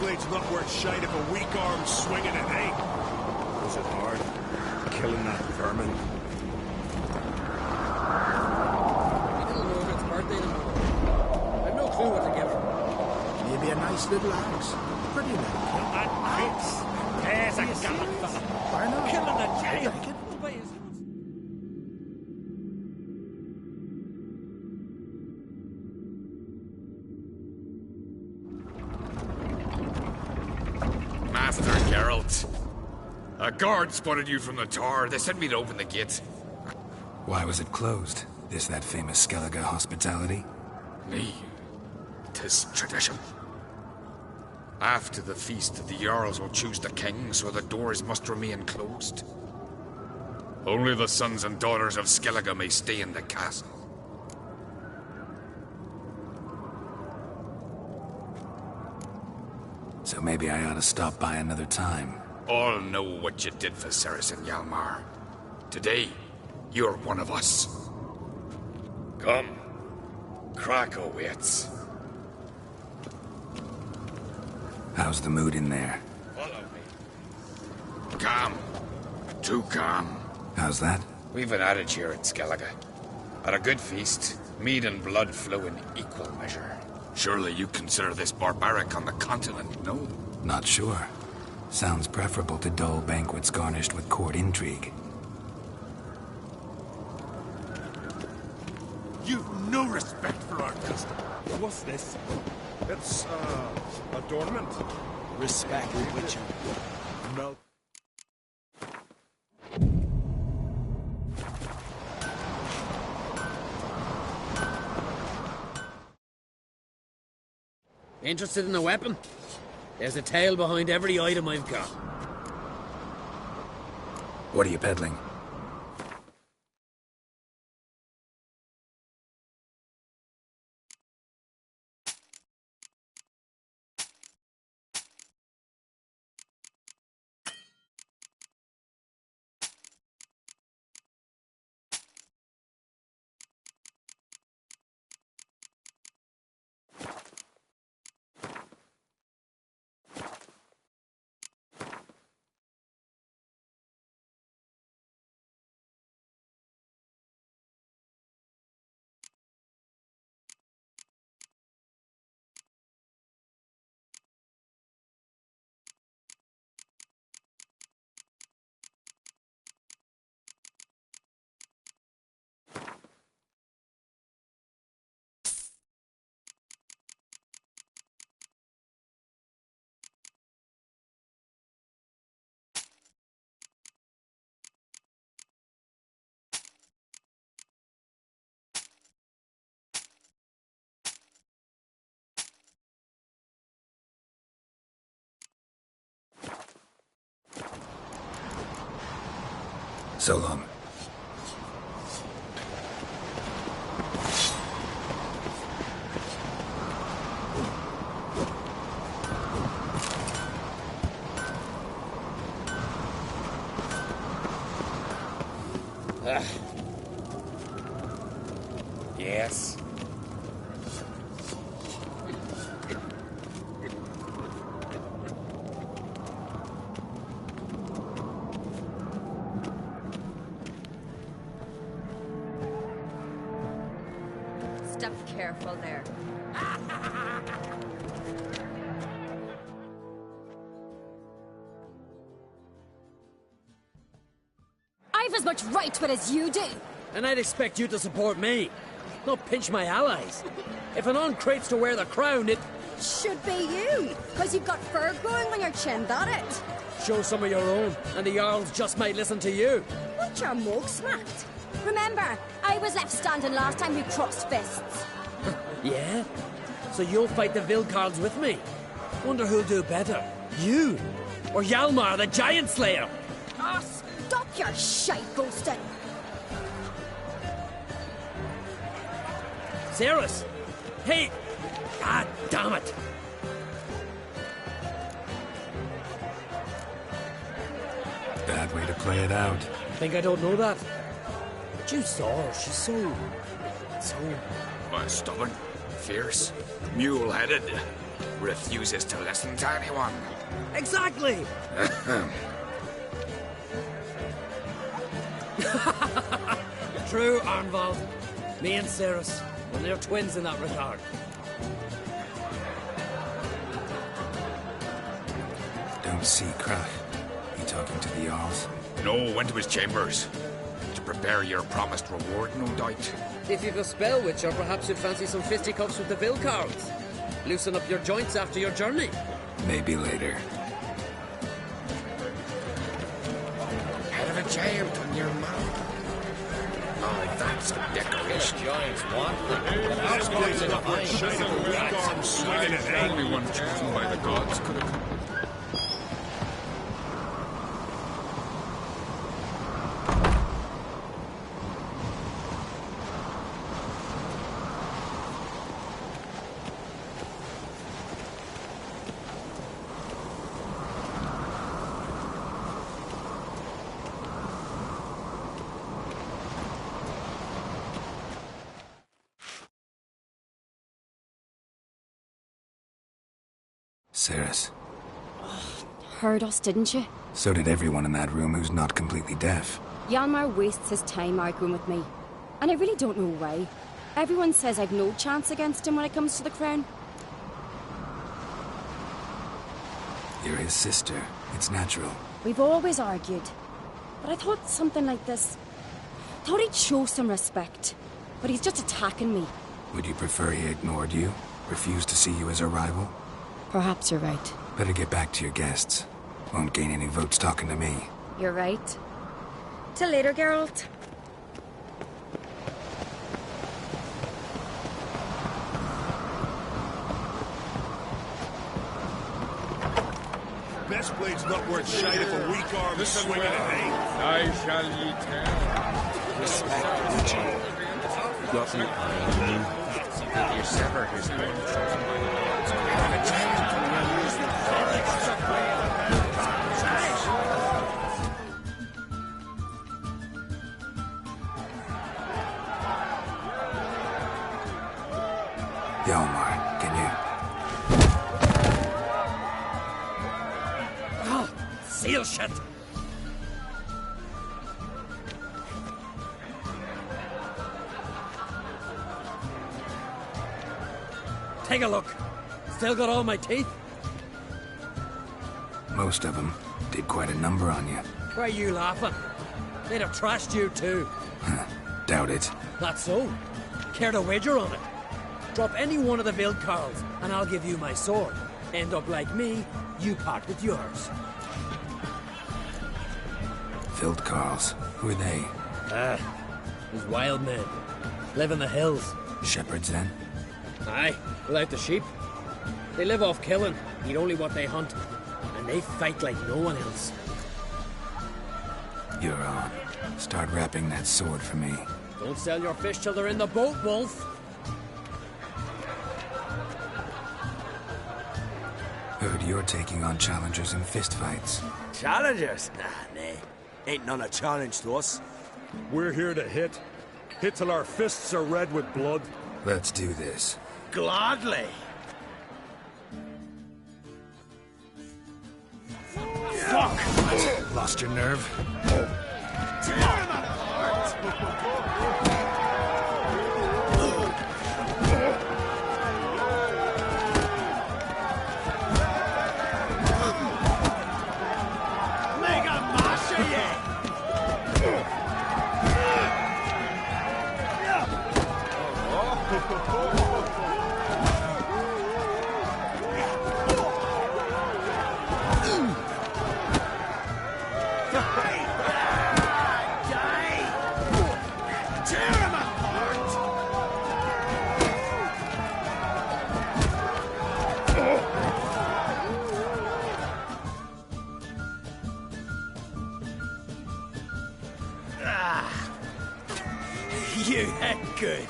blade's not worth shite if a weak arm's swinging it, eh? Was it hard? Killing that vermin? Little Logan's birthday tomorrow. I've no clue what to give her. Maybe a nice little axe. Pretty little. An axe? There's a gallant fella. Why not? Killing a giant. Like it. Master Geralt. A guard spotted you from the tower. They sent me to open the gate. Why was it closed? Is that famous Skellige hospitality? Me. 'Tis tradition. After the feast, the Jarls will choose the king, so the doors must remain closed. Only the sons and daughters of Skellige may stay in the castle. So maybe I ought to stop by another time. All know what you did for Saracen Hjalmar. Today, you're one of us. Come. Krakow waits. How's the mood in there? Follow me. Calm. Too calm. How's that? We've an adage here at Skellige. At a good feast, mead and blood flow in equal measure. Surely you consider this barbaric on the continent, no? Not sure. Sounds preferable to dull banquets garnished with court intrigue. You've no respect for our custom. What's this? It's, adornment. Respect with you. No. Interested in a weapon? There's a tale behind every item I've got. What are you peddling? So long. Yes. Step careful there. I've as much right to it as you do. And I'd expect you to support me, not pinch my allies. If an uncrate's to wear the crown, it... Should be you, because you've got fur growing on your chin, that it? Show some of your own, and the Jarls just might listen to you. Want your mug smacked? Remember, I was left standing last time we crossed fists. Yeah? So you'll fight the Vilcards with me? Wonder who'll do better, you or Hjalmar the Giant Slayer? Oh, stop your shite boasting. Cerys! Hey! God damn it! Bad way to play it out. Think I don't know that? But you saw her, she's so... Stubborn, fierce, mule-headed. refuses to listen to anyone. Exactly! True, Arnvald. Me and Ceres, well, they're twins in that regard. Don't see Krach. You talking to the Jarls? No, went to his chambers. To prepare your promised reward, no doubt. If you've a spell, Witcher, perhaps you'd fancy some fisticuffs with the Vilcarls. Loosen up your joints after your journey. Maybe later. Head of a giant on your mouth. Oh, that's a decoration. Giants want them, but our boys in the vine Shine of a weak arm swinging at eight. Only one chosen by the gods could have come. Ceres. Heard us, didn't you? So did everyone in that room who's not completely deaf. Hjalmar wastes his time arguing with me. And I really don't know why. Everyone says I've no chance against him when it comes to the crown. You're his sister. It's natural. We've always argued. But I thought something like this... Thought he'd show some respect. But he's just attacking me. Would you prefer he ignored you? Refused to see you as a rival? Perhaps you're right. Better get back to your guests. Won't gain any votes talking to me. You're right. Till later, Geralt. Best blade's not worth shite if a weak arm swinging at eight. I shall ye tell. Respect Witcher. got an eye Did you sever his own chosen by the gods? Head of a giant on your Hjalmar, can you... Oh, seal shit! Take a look. Still got all my teeth? Most of them did quite a number on you. Why are you laughing? They'd have trashed you too. Doubt it. That's so. Care to wager on it? Drop any one of the Vilcarls, and I'll give you my sword. End up like me, you part with yours. Vilcarls. Who are they? These wild men. Live in the hills. Shepherds, then? Aye, without the sheep. They live off killing, eat only what they hunt, and they fight like no one else. You're on. Start wrapping that sword for me. Don't sell your fish till they're in the boat, Wolf. Heard you're taking on challengers in fistfights. Challengers? Nah. Ain't none a challenge to us. We're here to hit. Hit till our fists are red with blood. Let's do this. Gladly. Fuck! Lost your nerve? You hit good.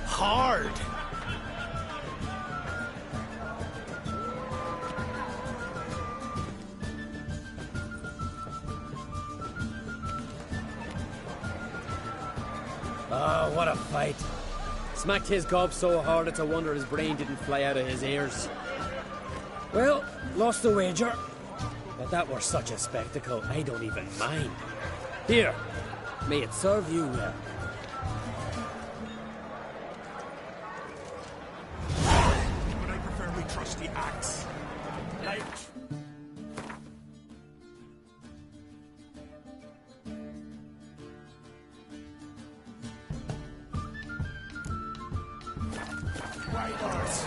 Hard. Oh, what a fight. Smacked his gob so hard it's a wonder his brain didn't fly out of his ears. Well, lost the wager. But that were such a spectacle, I don't even mind. Here, may it serve you well. But I prefer my trusty axe. Like... Riders!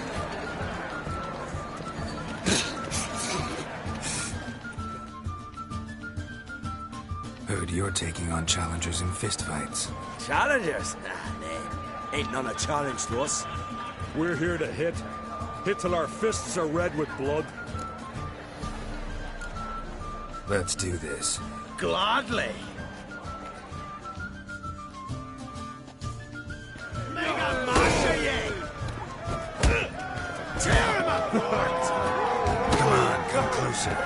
Heard you're taking on challengers in fistfights. Challengers? Nah, nah. Ain't none a challenge to us. We're here to hit. Hit till our fists are red with blood. Let's do this. Gladly. Mega Marcha, ye! Tear him apart! Come on, come closer.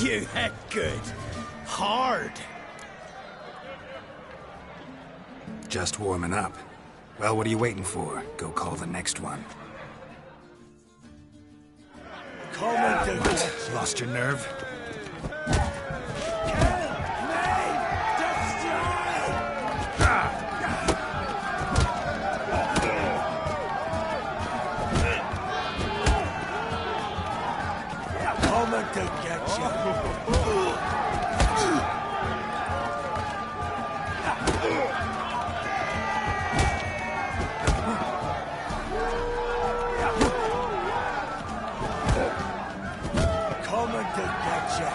You hit good. Hard. Just warming up. Well, what are you waiting for? Go call the next one. Come and do it. Lost your nerve? Coming to get you. Coming to get you.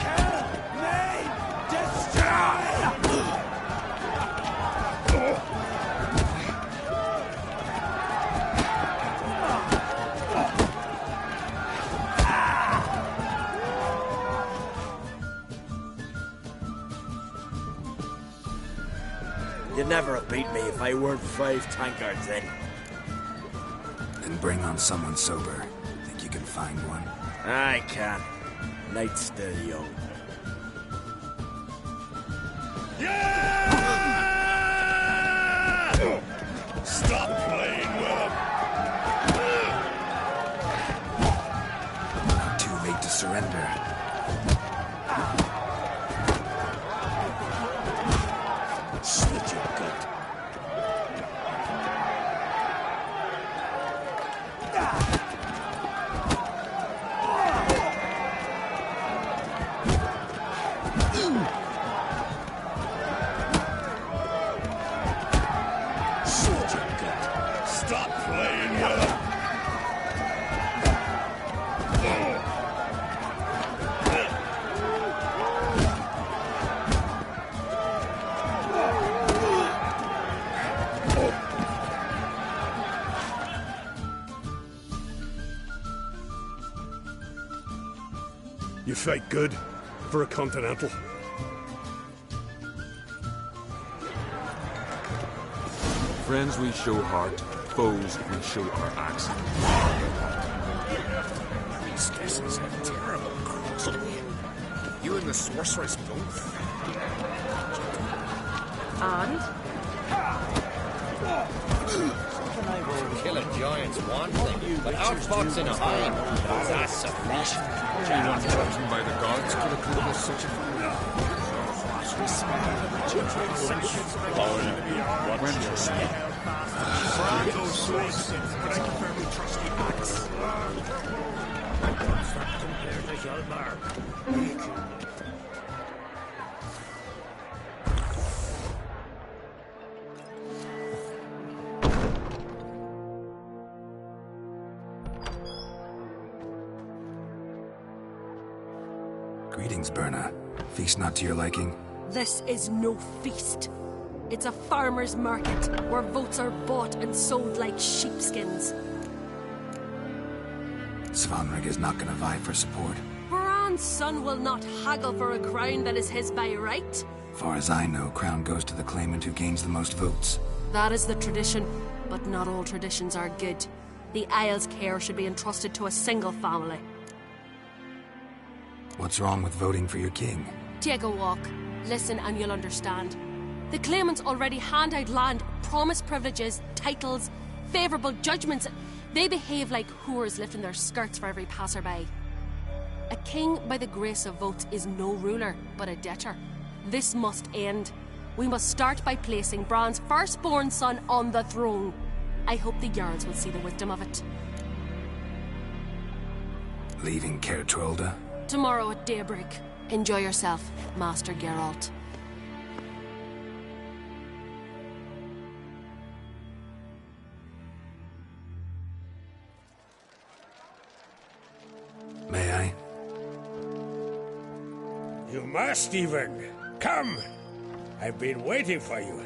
Kill me! Destroy! You'd never have beat me if I weren't 5 tankards in. Then bring on someone sober. Think you can find one? I can. Night's still young. Stop playing with him! Not too late to surrender. Slit your gut. Slit your gut. Stop playing with him! You fight good for a continental. Friends we show heart, foes we show our axe. Priestesses have terrible cruelty. You and the sorceress both. And? Kill a giant's one thing, but outfoxing a hind, that's a flesh. Anyone chosen by the gods could approve of such a Greetings, Berna. Feast not to your liking? This is no feast. It's a farmer's market, where votes are bought and sold like sheepskins. Svanrig is not gonna vie for support. Baran's son will not haggle for a crown that is his by right. Far as I know, crown goes to the claimant who gains the most votes. That is the tradition, but not all traditions are good. The Isle's care should be entrusted to a single family. What's wrong with voting for your king? Take a walk. Listen and you'll understand. The claimants already hand out land, promise privileges, titles, favourable judgments. They behave like whores lifting their skirts for every passerby. A king by the grace of votes is no ruler, but a debtor. This must end. We must start by placing Bran's firstborn son on the throne. I hope the Jarls will see the wisdom of it. Leaving Caer Trolda? Tomorrow at daybreak. Enjoy yourself, Master Geralt. May I? You must even. Come! I've been waiting for you.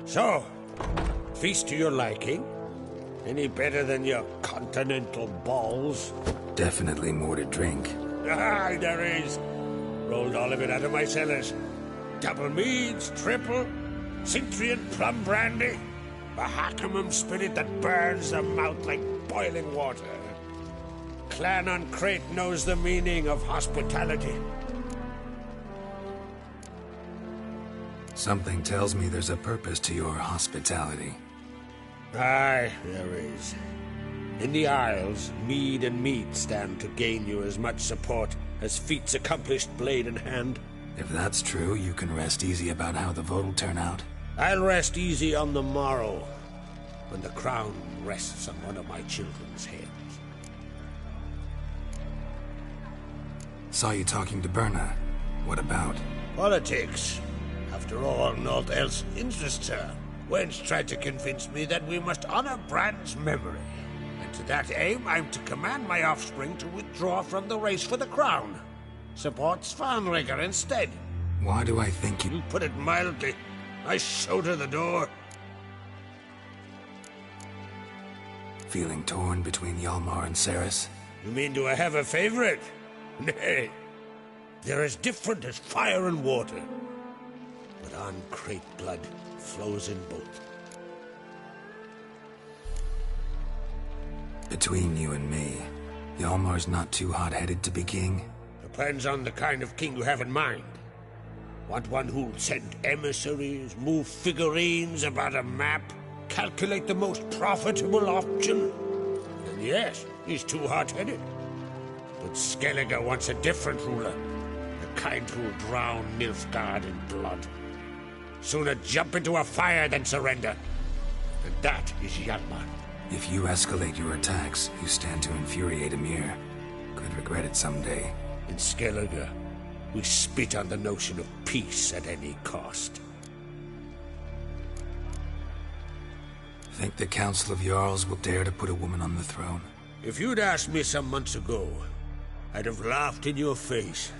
So, feast to your liking? Any better than your continental balls? Definitely more to drink. Ah, there is. Rolled all of it out of my cellars. Double meads, triple, Cintrian plum brandy, a Hackamum spirit that burns the mouth like boiling water. Clan on Crate knows the meaning of hospitality. Something tells me there's a purpose to your hospitality. Aye, there is. In the Isles, mead and meat stand to gain you as much support as feats accomplished blade in hand. If that's true, you can rest easy about how the vote will turn out. I'll rest easy on the morrow, when the crown rests on one of my children's heads. Saw you talking to Berna. What about? Politics. After all, naught else interests her. Wench tried to convince me that we must honor Bran's memory. And to that aim, I'm to command my offspring to withdraw from the race for the crown. Support Svanrigger instead. Why do I think you... Put it mildly. I showed her the door. Feeling torn between Hjalmar and Cerys? You mean, do I have a favorite? Nay. They're as different as fire and water. But on Crate blood flows in both. Between you and me, Hjalmar's not too hot-headed to be king? Depends on the kind of king you have in mind. Want one who'll send emissaries, move figurines about a map, calculate the most profitable option? Then yes, he's too hot-headed. But Skellige wants a different ruler. The kind who'll drown Nilfgaard in blood. Sooner jump into a fire than surrender. And that is Hjalmar. If you escalate your attacks, you stand to infuriate Emir. Could regret it someday. In Skellige, we spit on the notion of peace at any cost. Think the Council of Jarls will dare to put a woman on the throne? If you'd asked me some months ago, I'd have laughed in your face.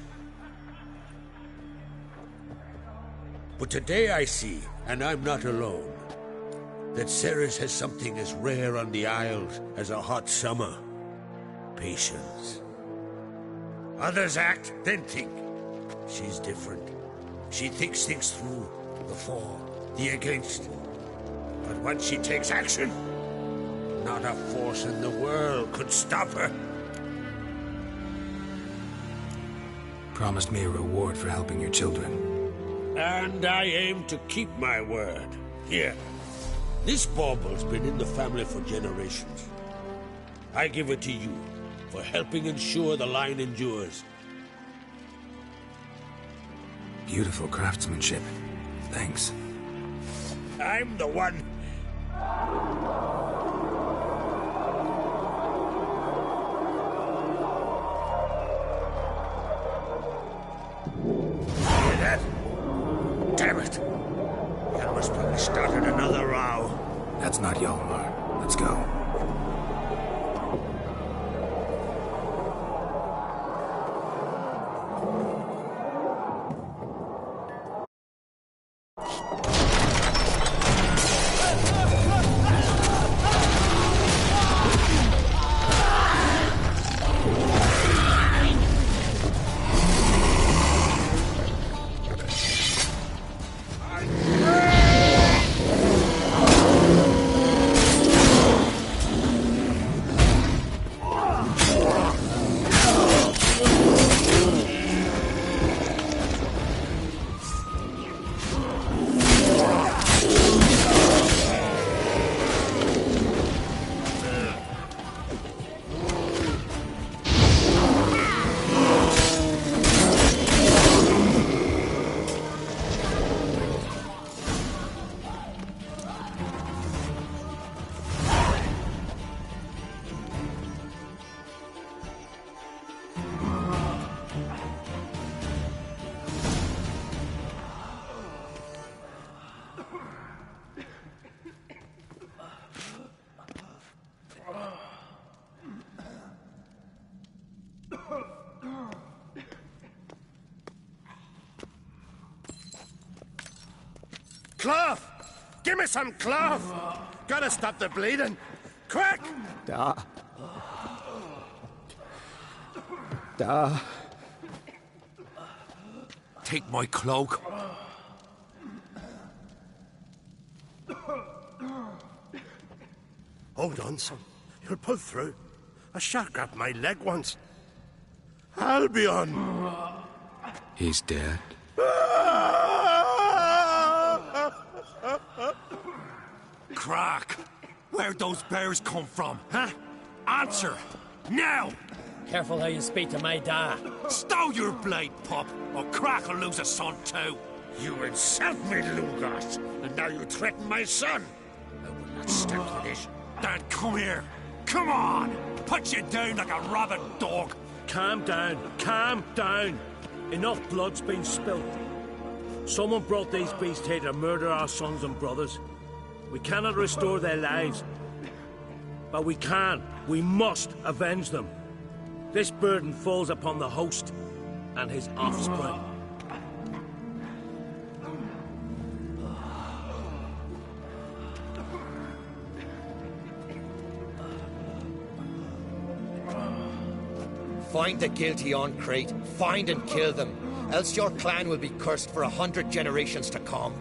But today I see, and I'm not alone, that Cerys has something as rare on the Isles as a hot summer. Patience. Others act, then think. She's different. She thinks things through. The for, the against. But once she takes action, not a force in the world could stop her. Promised me a reward for helping your children. And I aim to keep my word. Here. This bauble's been in the family for generations. I give it to you for helping ensure the line endures. Beautiful craftsmanship. Thanks. I'm the one. Hear that? Damn it. Hjalmar's probably started another row. That's not Hjalmar. Let's go. Cloth! Give me some cloth! Gotta stop the bleeding! Quick! Da. Take my cloak. Hold on, son. You'll pull through. A shark grabbed my leg once. Albion! He's dead. Crack! Where'd those bears come from, huh? Answer! Now! Careful how you speak to my dad. Stow your blade, pup, or Crack will lose a son too. You insult me, Lugos, and now you threaten my son. I will not stand for this. Dan, come here. Come on! Put you down like a rabid dog. Calm down. Calm down. Enough blood's been spilt. Someone brought these beasts here to murder our sons and brothers. We cannot restore their lives. But we can. We must avenge them. This burden falls upon the host and his offspring. Find the guilty on Crete. Find and kill them. Else your clan will be cursed for 100 generations to come.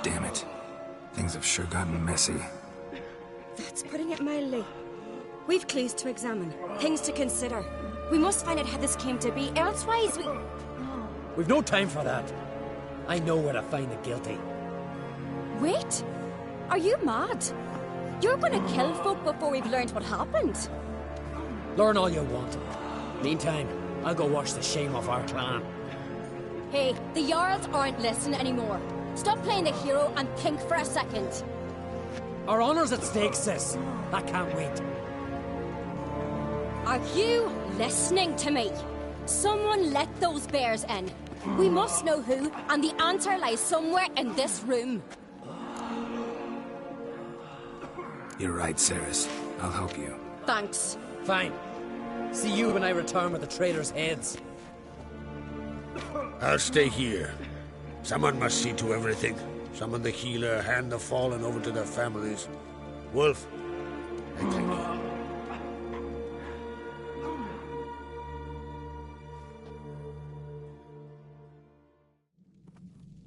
Damn it. Things have sure gotten messy. That's putting it mildly. We've clues to examine, things to consider. We must find out how this came to be, elsewise We've no time for that. I know where to find the guilty. Wait! Are you mad? You're gonna kill folk before we've learned what happened. Learn all you want. Meantime, I'll go wash the shame off our clan. Hey, the Jarls aren't listening anymore. Stop playing the hero and think for a second. Our honor's at stake, sis. I can't wait. Are you listening to me? Someone let those bears in. We must know who, and the answer lies somewhere in this room. You're right, Ceres. I'll help you. Thanks. Fine. See you when I return with the traitors' heads. I'll stay here. Someone must see to everything. Summon the healer, hand the fallen over to their families. Wolf, I thank you.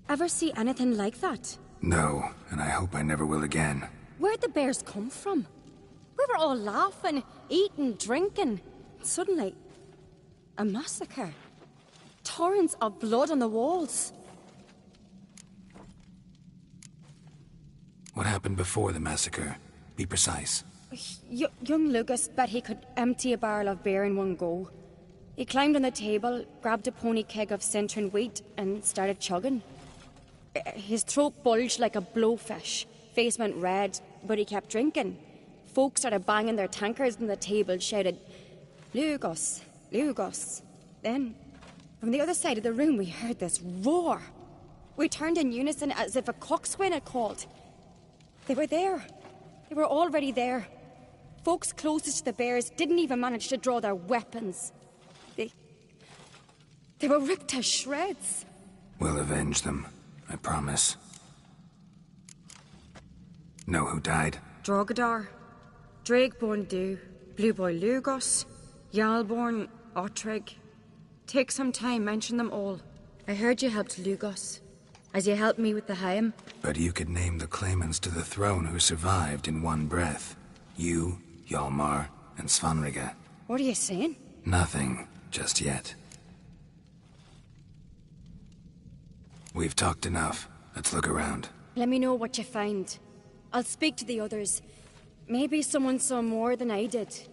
Ever see anything like that? No, and I hope I never will again. Where'd the bears come from? We were all laughing, eating, drinking. Suddenly, a massacre. Torrents of blood on the walls. What happened before the massacre? Be precise. Young Lucas bet he could empty a barrel of beer in one go. He climbed on the table, grabbed a pony keg of Centron wheat, and started chugging. His throat bulged like a blowfish. Face went red, but he kept drinking. Folks started banging their tankards on the table, shouted, "Lugos, Lugos." Then, from the other side of the room, we heard this roar. We turned in unison as if a coxswain had called. They were there. They were already there. Folks closest to the bears didn't even manage to draw their weapons. They were ripped to shreds. We'll avenge them, I promise. Know who died? Drogadar, Drakeborn Du, Blue Boy Lugos, Jarlborn, Ottrig. Take some time, mention them all. I heard you helped Lugos, as you helped me with the Haim. But you could name the claimants to the throne who survived in one breath. You, Hjalmar, and Svanrige. What are you saying? Nothing, just yet. We've talked enough. Let's look around. Let me know what you find. I'll speak to the others. Maybe someone saw more than I did.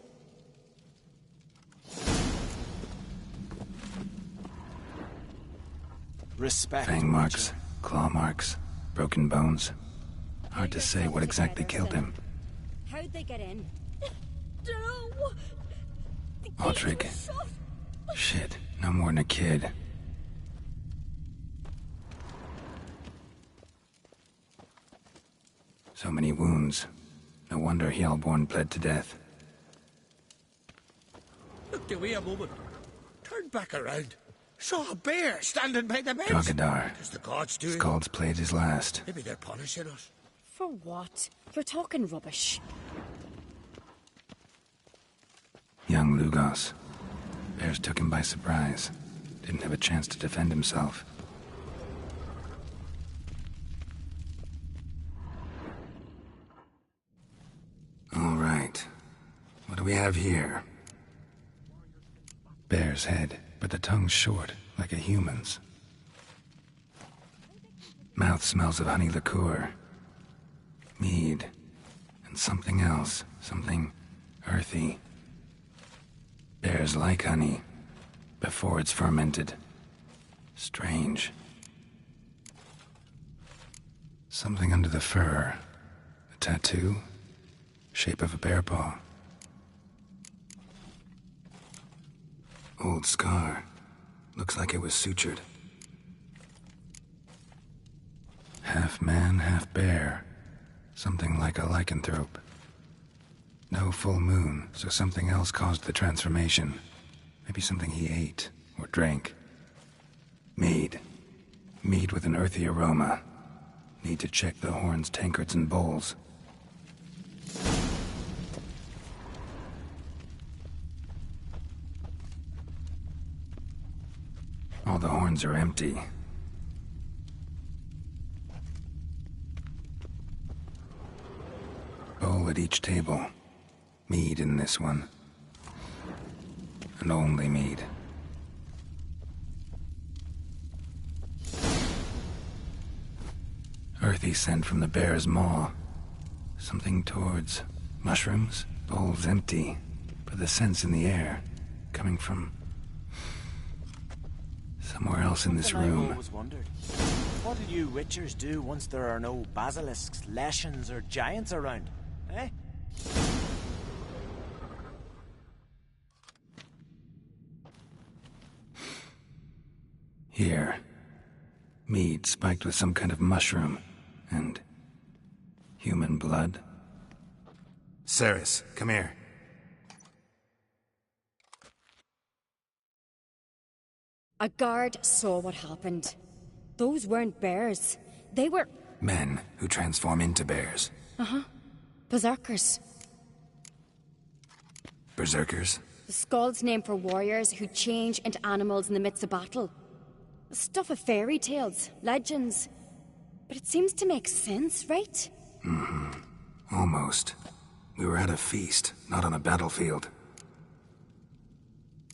Respect. Fang marks, claw marks, broken bones. Hard to say what exactly killed him. How'd they get in? No! Ottrig. Shit, no more than a kid. So many wounds. No wonder Hjalborn bled to death. looked away a moment, turned back around, saw a bear standing by the beds. Drogadar. It's the gods doing. Skald's played his last. Maybe they're punishing us. For what? You're talking rubbish. Young Lugos. Bears took him by surprise. Didn't have a chance to defend himself. All right. What do we have here? Bear's head, but the tongue's short, like a human's. Mouth smells of honey liqueur. Mead. And something else. Something earthy. Bears like honey. Before it's fermented. Strange. Something under the fur. A tattoo? Shape of a bear paw. Old scar. Looks like it was sutured. Half man, half bear. Something like a lycanthrope. No full moon, so something else caused the transformation. Maybe something he ate or drank. Mead. Mead with an earthy aroma. Need to check the horns, tankards, and bowls. All the horns are empty. Bowl at each table. Mead in this one. And only mead. Earthy scent from the bear's maw. Something towards mushrooms. Bowl's empty, but the scent's in the air. Coming from somewhere else in this room. I've always wondered. What do you witchers do once there are no basilisks, leshens, or giants around? Eh? Here. Mead spiked with some kind of mushroom. And human blood. Ceres, come here. A guard saw what happened. Those weren't bears. They were... Men who transform into bears. Uh-huh. Berserkers. Berserkers? The Skald's name for warriors who change into animals in the midst of battle. Stuff of fairy tales, legends. But it seems to make sense, right? Mm-hmm. Almost. We were at a feast, not on a battlefield.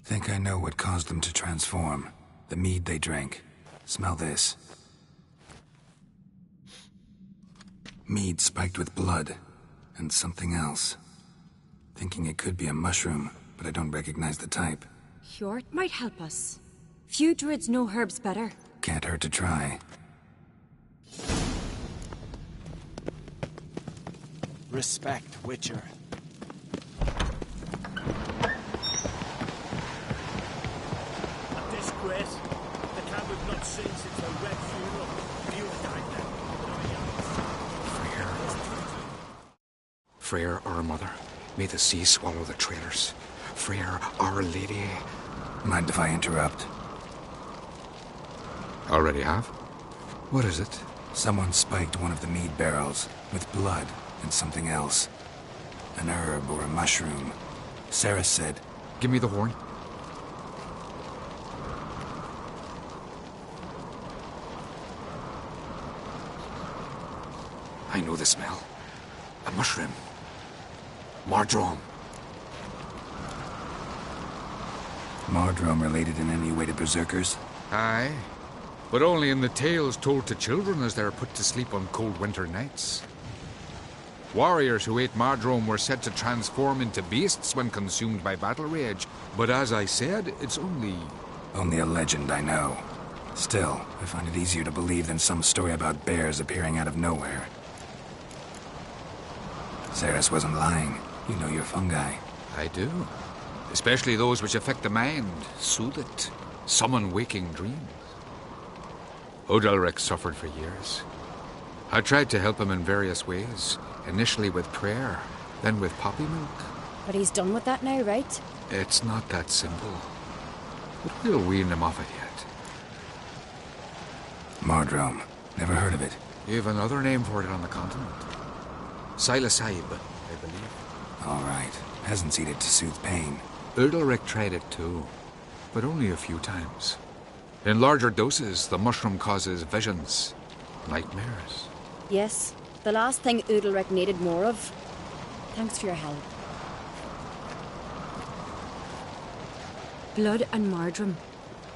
Think I know what caused them to transform. The mead they drank. Smell this. Mead spiked with blood. And something else. Thinking it could be a mushroom, but I don't recognize the type. Hjort might help us. Few druids know herbs better. Can't hurt to try. Respect, Witcher. A disgrace. The cat we've not seen since the Red Funeral. You died Freyr, our mother, may the sea swallow the traitors. Freyr, our lady. Mind if I interrupt? Already have? What is it? Someone spiked one of the mead barrels with blood and something else. An herb or a mushroom. Ceres said... Give me the horn. I know the smell. A mushroom. Mardrome. Mardrome related in any way to berserkers? Aye. But only in the tales told to children as they're put to sleep on cold winter nights. Warriors who ate Mardrome were said to transform into beasts when consumed by battle rage. But as I said, it's only... Only a legend, I know. Still, I find it easier to believe than some story about bears appearing out of nowhere. Ceres wasn't lying. You know your fungi. I do. Especially those which affect the mind, soothe it, summon waking dreams. Odalric suffered for years. I tried to help him in various ways, initially with prayer, then with poppy milk. But he's done with that now, right? It's not that simple. But we'll wean him off it yet. Mardrome. Never heard of it. You've another name for it on the continent. Psilocybe, I believe. All right. Hasn't eaten it to soothe pain. Udalric tried it too, but only a few times. In larger doses, the mushroom causes visions, nightmares. Yes, the last thing Udalric needed more of. Thanks for your help. Blood and Mardrome.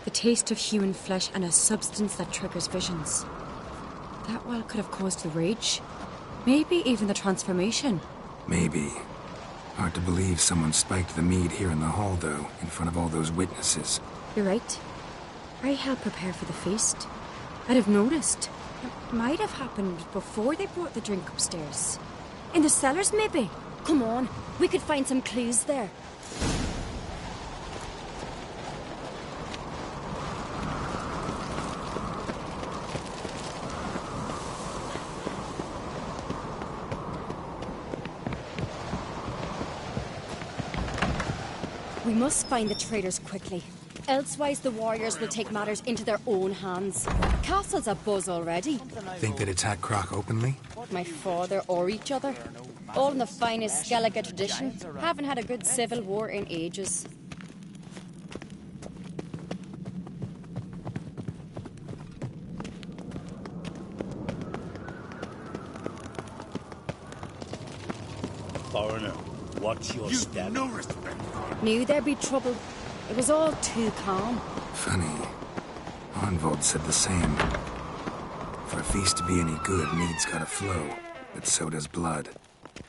The taste of human flesh and a substance that triggers visions. That well could have caused the rage. Maybe even the transformation. Maybe. Hard to believe someone spiked the mead here in the hall, though, in front of all those witnesses. You're right. I helped prepare for the feast. I'd have noticed. It might have happened before they brought the drink upstairs. In the cellars, maybe. Come on, we could find some clues there. We must find the traitors quickly. Elsewise, the warriors will take matters into their own hands. Castle's abuzz already. Think they'd attack Croc openly? My father or each other. All in the finest Skellige tradition. Haven't had a good civil war in ages. Foreigner, watch your step. No respect. Knew there'd be trouble. It was all too calm. Funny. Arnvold said the same. For a feast to be any good, mead's gotta flow, but so does blood.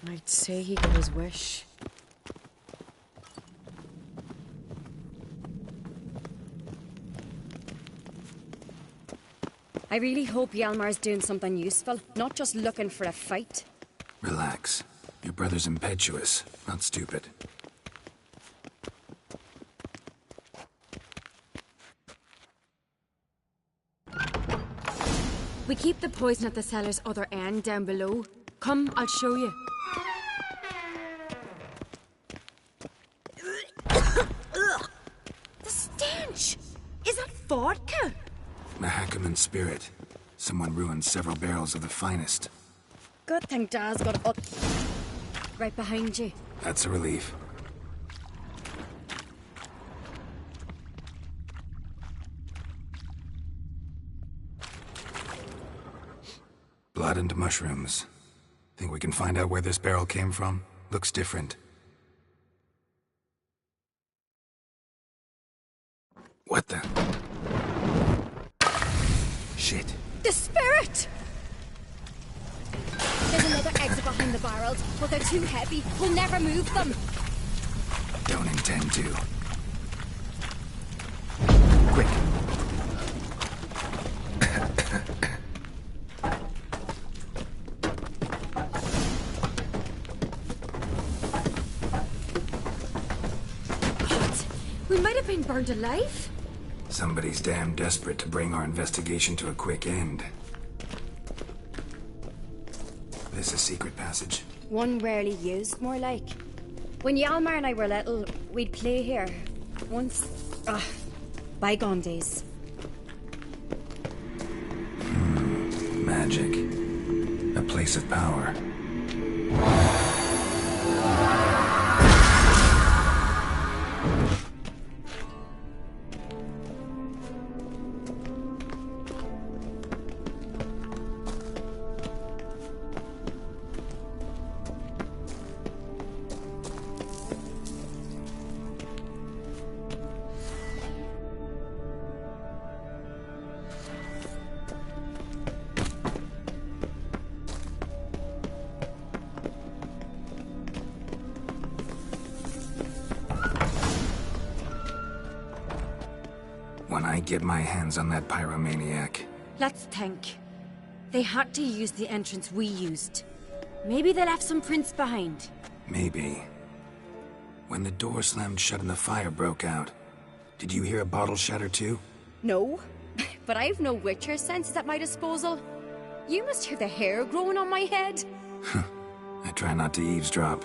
I'd say he got his wish. I really hope Hjalmar's doing something useful, not just looking for a fight. Relax. Your brother's impetuous, not stupid. We keep the poison at the cellar's other end down below. Come, I'll show you. The stench! Is that vodka? Mahakaman spirit. Someone ruined several barrels of the finest. Good thing Dad's got up right behind you. That's a relief. Blood and mushrooms. Think we can find out where this barrel came from? Looks different. What the? Shit. The spirit! There's another exit behind the barrels, but they're too heavy. We'll never move them. Don't intend to. Quick. We might have been burned alive. Somebody's damn desperate to bring our investigation to a quick end. This a secret passage? One rarely used, more like. When Hjalmar and I were little, we'd play here. Once... bygone days. Magic. A place of power. When I get my hands on that pyromaniac. Let's think. They had to use the entrance we used. Maybe they left some prints behind. Maybe. When the door slammed shut and the fire broke out, did you hear a bottle shatter too? No, but I've no Witcher senses at my disposal. You must hear the hair growing on my head. I try not to eavesdrop.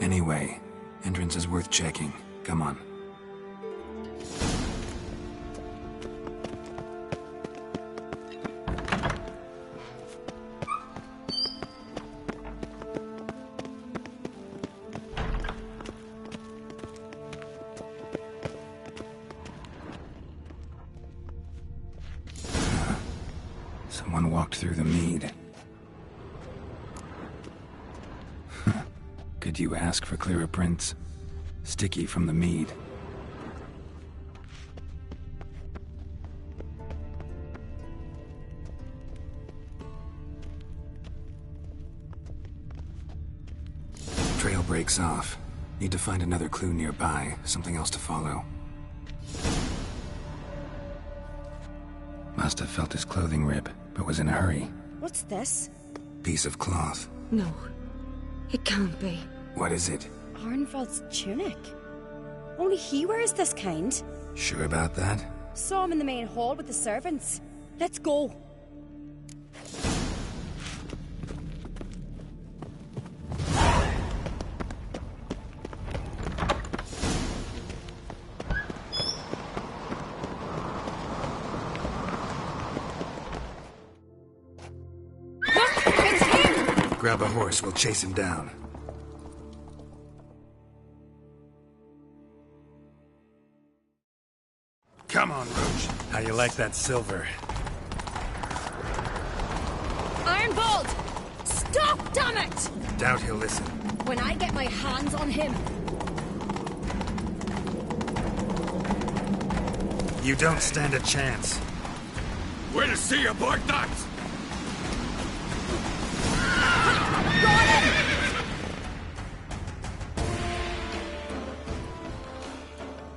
Anyway, Entrance is worth checking. Come on. Someone walked through the mead. Could you ask for clearer prints? Sticky from the mead. Trail breaks off. Need to find another clue nearby, something else to follow. Must have felt his clothing rip, but was in a hurry. What's this? Piece of cloth. No. It can't be. What is it? Arnvald's tunic. Only he wears this kind. Sure about that? Saw him in the main hall with the servants. Let's go. Grab a horse, we'll chase him down. Come on, Roach. How you like that silver? Ironbolt! Stop, damn it! Doubt he'll listen. When I get my hands on him... You don't stand a chance. We'll see about that!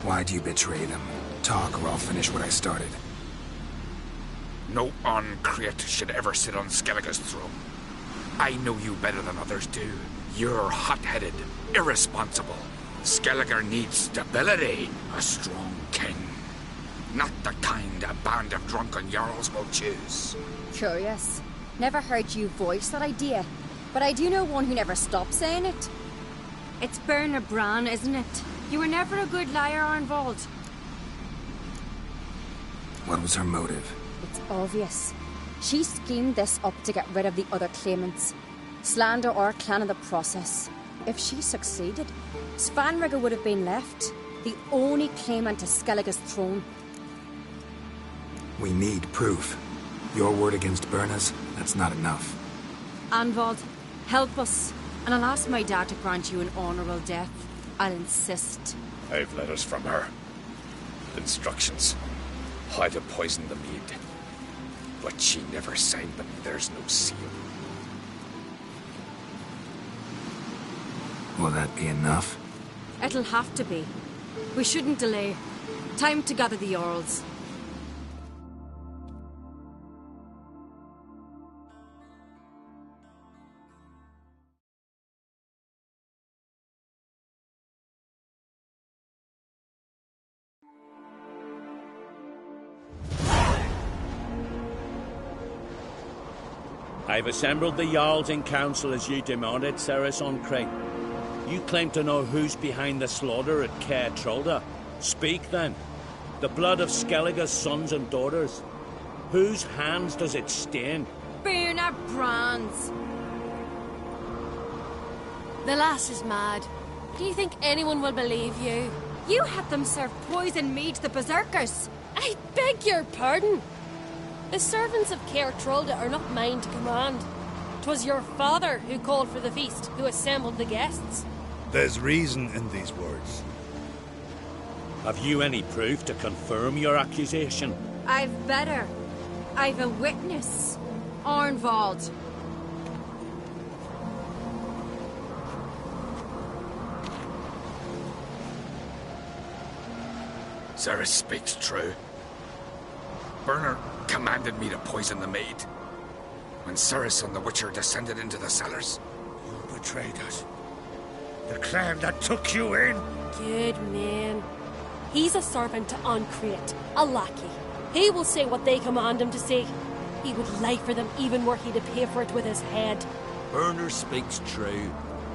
Why'd you betray them? Talk or I'll finish what I started. No uncreate should ever sit on Skellige's throne. I know you better than others do. You're hot-headed, irresponsible. Skellige needs stability, a strong king. Not the kind a band of drunken jarls will choose. Curious. Never heard you voice that idea. But I do know one who never stops saying it. It's Berna Bran, isn't it? You were never a good liar, Arnvald. What was her motive? It's obvious. She schemed this up to get rid of the other claimants. Slander our clan in the process. If she succeeded, Svanrigger would have been left, the only claimant to Skellige's throne. We need proof. Your word against Berna's, that's not enough. Arnvald, help us, and I'll ask my dad to grant you an honourable death. I'll insist. I've letters from her. Instructions. How to poison the mead. But she never signed them. There's no seal. Will that be enough? It'll have to be. We shouldn't delay. Time to gather the Jarls. I've assembled the Jarls in council as you demanded, Ceres on Crane. You claim to know who's behind the slaughter at Caer Trolda. Speak then. The blood of Skellige's sons and daughters. Whose hands does it stain? Berna Bran's. The lass is mad. Do you think anyone will believe you? You had them serve poison mead to the berserkers. I beg your pardon. The servants of Caer Trolda are not mine to command. 'Twas your father who called for the feast, who assembled the guests. There's reason in these words. Have you any proof to confirm your accusation? I've better. I've a witness. Arnvald. Ceres speaks true. Berna commanded me to poison the maid. When Ceres and the Witcher descended into the cellars. You betrayed us. The clan that took you in. Good man. He's a servant to Ancreate, a lackey. He will say what they command him to say. He would lie for them even were he to pay for it with his head. Berner speaks true.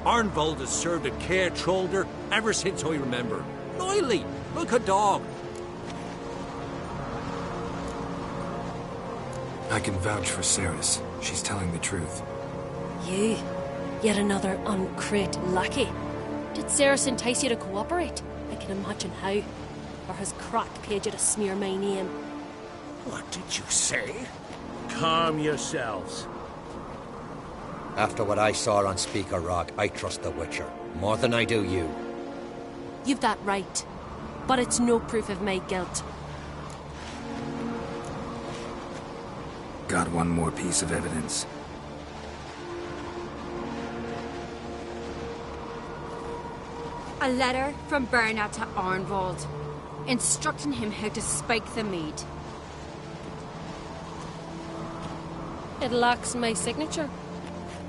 Arnvold has served a care trollder ever since I remember. Loyally, like a dog. I can vouch for Ceres. She's telling the truth. You? Yet another uncrate lackey. Did Ceres entice you to cooperate? I can imagine how. Or has Crack paid you to smear my name? What did you say? Calm yourselves. After what I saw on Speaker Rock, I trust the Witcher. More than I do you. You've that right. But it's no proof of my guilt. Got one more piece of evidence. A letter from Berna to Arnvold, instructing him how to spike the mead. It lacks my signature.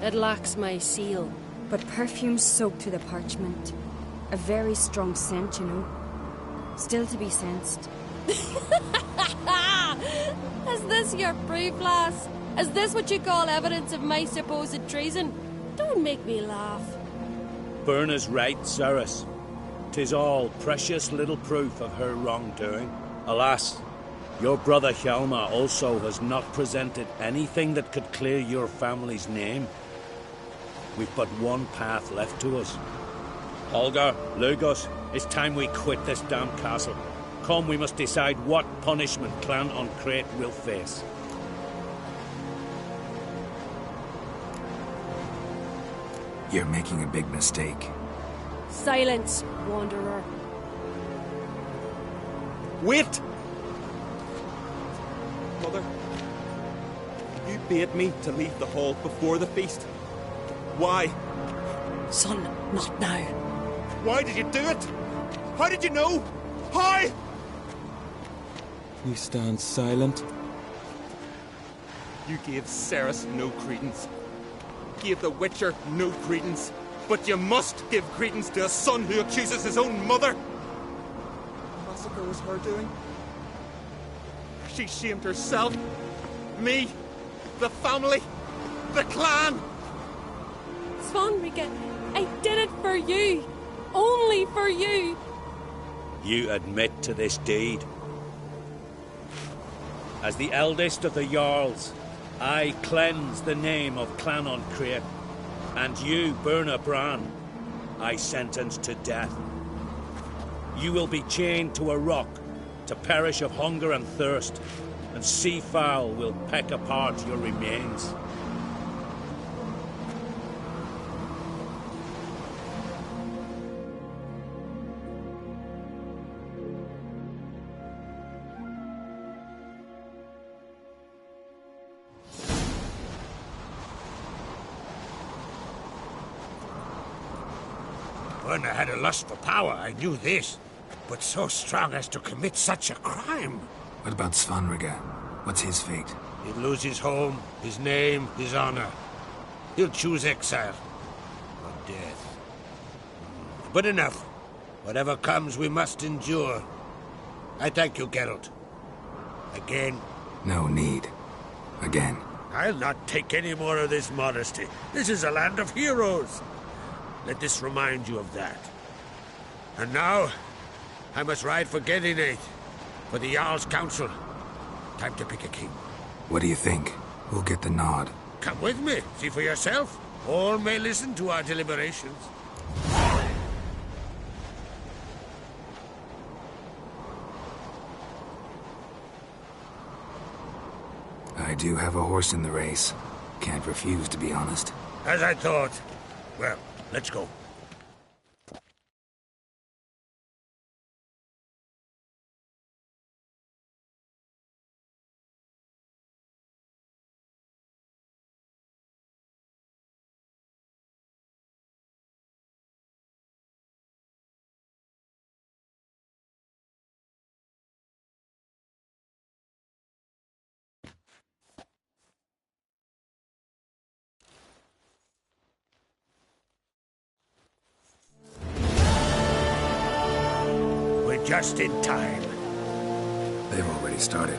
It lacks my seal. But perfume soaked through the parchment. A very strong scent, you know. Still to be sensed. Is this your proof, lass? Is this what you call evidence of my supposed treason? Don't make me laugh. Berna's right, Ceres. 'Tis all precious little proof of her wrongdoing. Alas, your brother Hjalmar also has not presented anything that could clear your family's name. We've but one path left to us. Holger, Lugos, it's time we quit this damn castle. Come, we must decide what punishment Clan on Crete will face. You're making a big mistake. Silence, wanderer. Wait! Mother, you bade me to leave the hall before the feast. Why? Son, not now. Why did you do it? How did you know? How? You stand silent. You gave Ceres no credence. Gave the Witcher no credence. But you must give credence to a son who accuses his own mother. The massacre was her doing. She shamed herself, me, the family, the clan. Svanrika, I did it for you. Only for you. You admit to this deed. As the eldest of the Jarls, I cleanse the name of Clan on Crete, and you, Berna Bran, I sentence to death. You will be chained to a rock to perish of hunger and thirst, and sea fowl will peck apart your remains. Berna had a lust for power, I knew this. But so strong as to commit such a crime. What about Svanrika? What's his fate? He'll lose his home, his name, his honor. He'll choose exile. Or death. But enough. Whatever comes, we must endure. I thank you, Geralt. Again. No need. Again. I'll not take any more of this modesty. This is a land of heroes. Let this remind you of that. And now, I must ride for Gedinate, for the Jarl's Council. Time to pick a king. What do you think? Who'll get the nod? Come with me, see for yourself. All may listen to our deliberations. I do have a horse in the race. Can't refuse, to be honest. As I thought. Well, let's go. Just in time. They've already started.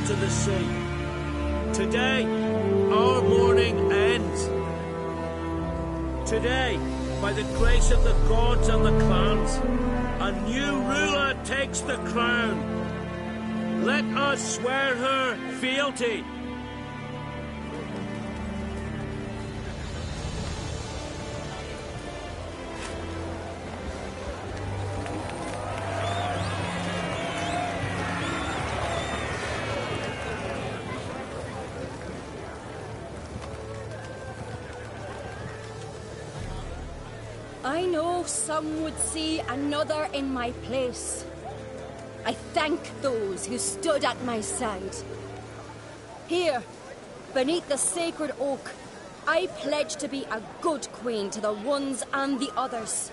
into the sea. Today, our mourning ends. Today, by the grace of the gods and the clans, a new ruler takes the crown. Let us swear her fealty. I know some would see another in my place. I thank those who stood at my side. Here, beneath the sacred oak, I pledge to be a good queen to the ones and the others.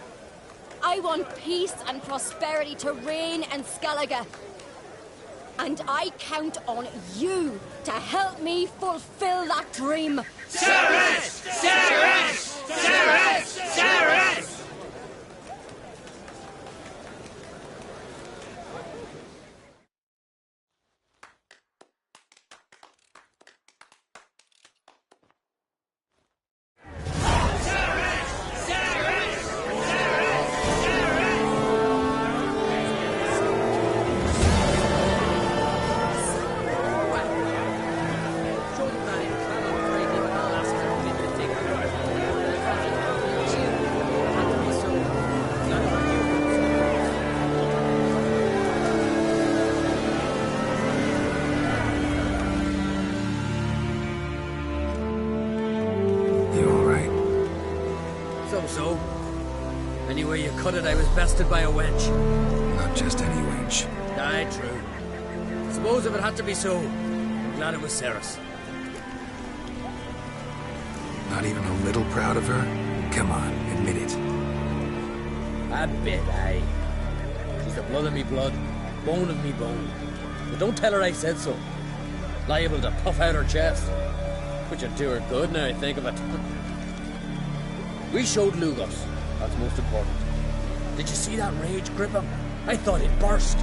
I want peace and prosperity to reign in Skellige. And I count on you to help me fulfill that dream. Ceres! Ceres! Ceres! Ceres! So. Anyway you cut it, I was bested by a wench. Not just any wench. Aye, true. Suppose if it had to be so, I'm glad it was Ceres. Not even a little proud of her? Come on, admit it. A bit, aye. She's the blood of me blood, bone of me bone. But don't tell her I said so. Liable to puff out her chest. Which would do her good now I think of it. We showed Lugos. That's most important. Did you see that rage grip him? I thought he'd burst.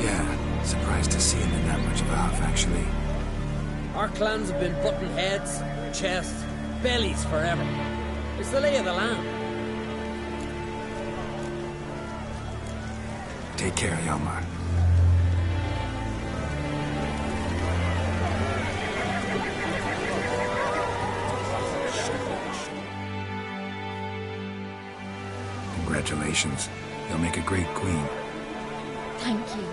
Yeah, surprised to see him in that much of a huff, actually. Our clans have been butting heads, chests, bellies forever. It's the lay of the land. Take care, Hjalmar. Congratulations. You'll make a great queen. Thank you.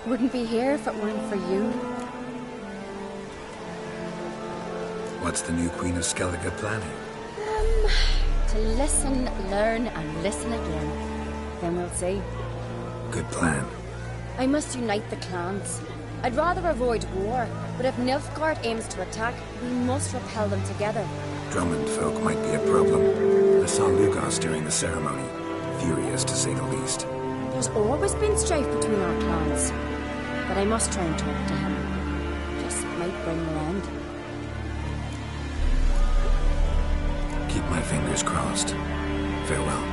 Wouldn't be here if it weren't for you. What's the new Queen of Skellige planning? To listen, learn, and listen again. Then we'll see. Good plan. I must unite the clans. I'd rather avoid war, but if Nilfgaard aims to attack, we must repel them together. Drummond folk might be a problem. I saw Lugos during the ceremony. Furious, to say the least. There's always been strife between our clans. But I must try and talk to him. Just might bring the end. Keep my fingers crossed. Farewell.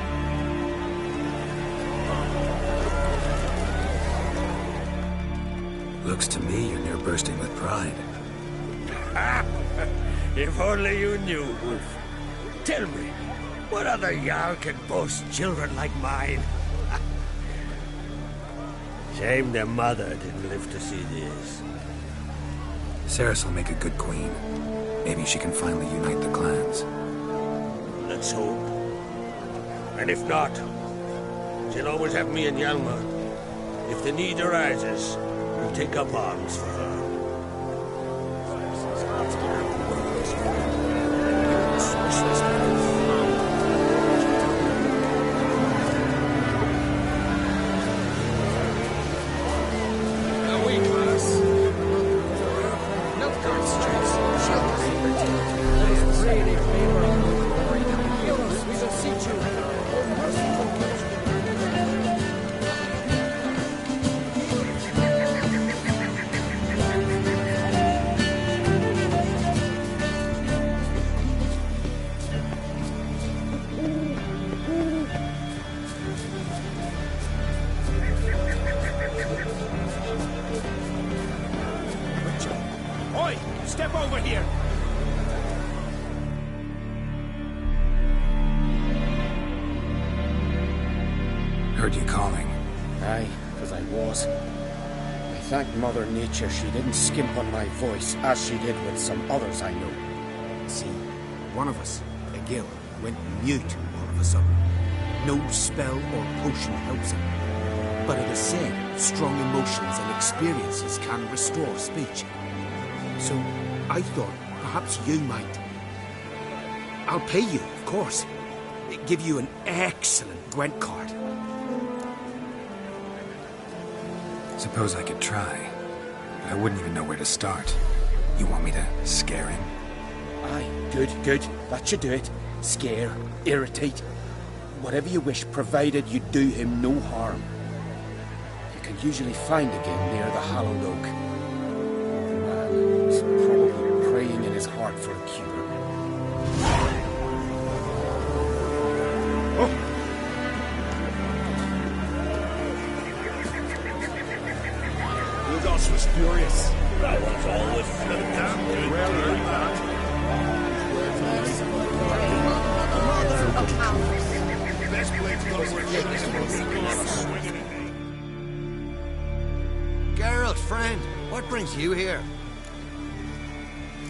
Looks to me you're near bursting with pride. If only you knew, Wolf. Tell me, what other Jarl can boast children like mine? Shame their mother didn't live to see this. Ceres will make a good queen. Maybe she can finally unite the clans. Let's hope. And if not, she'll always have me and Hjalmar. If the need arises, we'll take up arms for her. Step over here! Heard you calling. Aye, because I was. I thank Mother Nature she didn't skimp on my voice, as she did with some others I know. See, one of us, a gill, went mute all of a sudden. No spell or potion helps him. But it is said strong emotions and experiences can restore speech. So I thought perhaps you might. I'll pay you, of course. Give you an excellent Gwent card. Suppose I could try, but I wouldn't even know where to start. You want me to scare him? Aye, good. That should do it. Scare, irritate. Whatever you wish, provided you do him no harm. You can usually find a game near the Hallowed Oak. The man is probably praying in his heart for a cure. Lugos was furious. That was always damn good. Well heard that. Best place to go. Geralt, friend, what brings you here?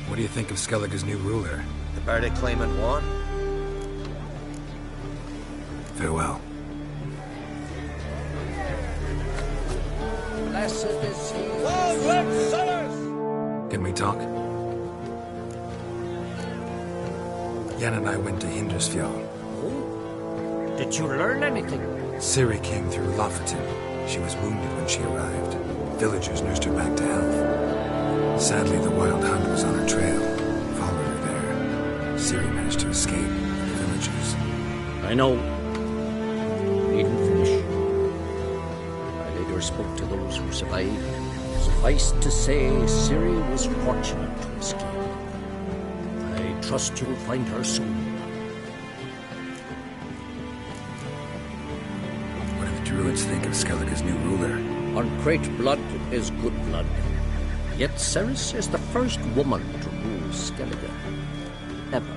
What do you think of Skellige's new ruler? The verdict claimant won. Farewell. Blessed is he. Can we talk? Jan and I went to Hindersfjall. Oh? Did you learn anything? Ciri came through Lofoten. She was wounded when she arrived. Villagers nursed her back to health. Sadly, the Wild Hunt was on her trail. Followed her there. Ciri managed to escape with the villagers. I know. Needn't finish. I later spoke to those who survived. Suffice to say, Ciri was fortunate to escape. I trust you'll find her soon. What do the druids think of Skellige's new ruler? Uncrate blood is good blood. Yet Ceres is the first woman to rule Skellige. Ever.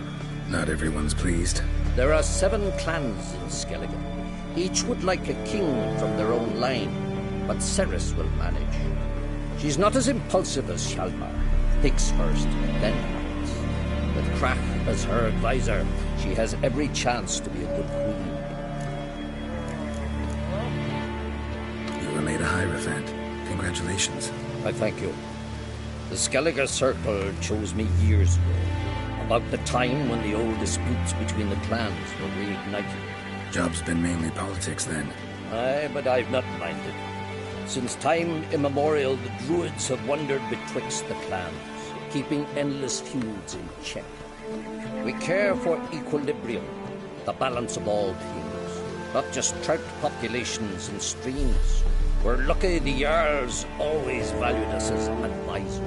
Not everyone's pleased. There are 7 clans in Skellige. Each would like a king from their own line, but Ceres will manage. She's not as impulsive as Hjalmar. Thinks first, then acts. With Krach as her advisor, she has every chance to be a good queen. You were made a Hierophant. Congratulations. I thank you. The Skellige Circle chose me years ago, about the time when the old disputes between the clans were reignited. Job's been mainly politics then. Aye, but I've not minded. Since time immemorial, the druids have wandered betwixt the clans, keeping endless feuds in check. We care for equilibrium, the balance of all things, not just trout populations and streams. We're lucky the Jarls always valued us as advisors.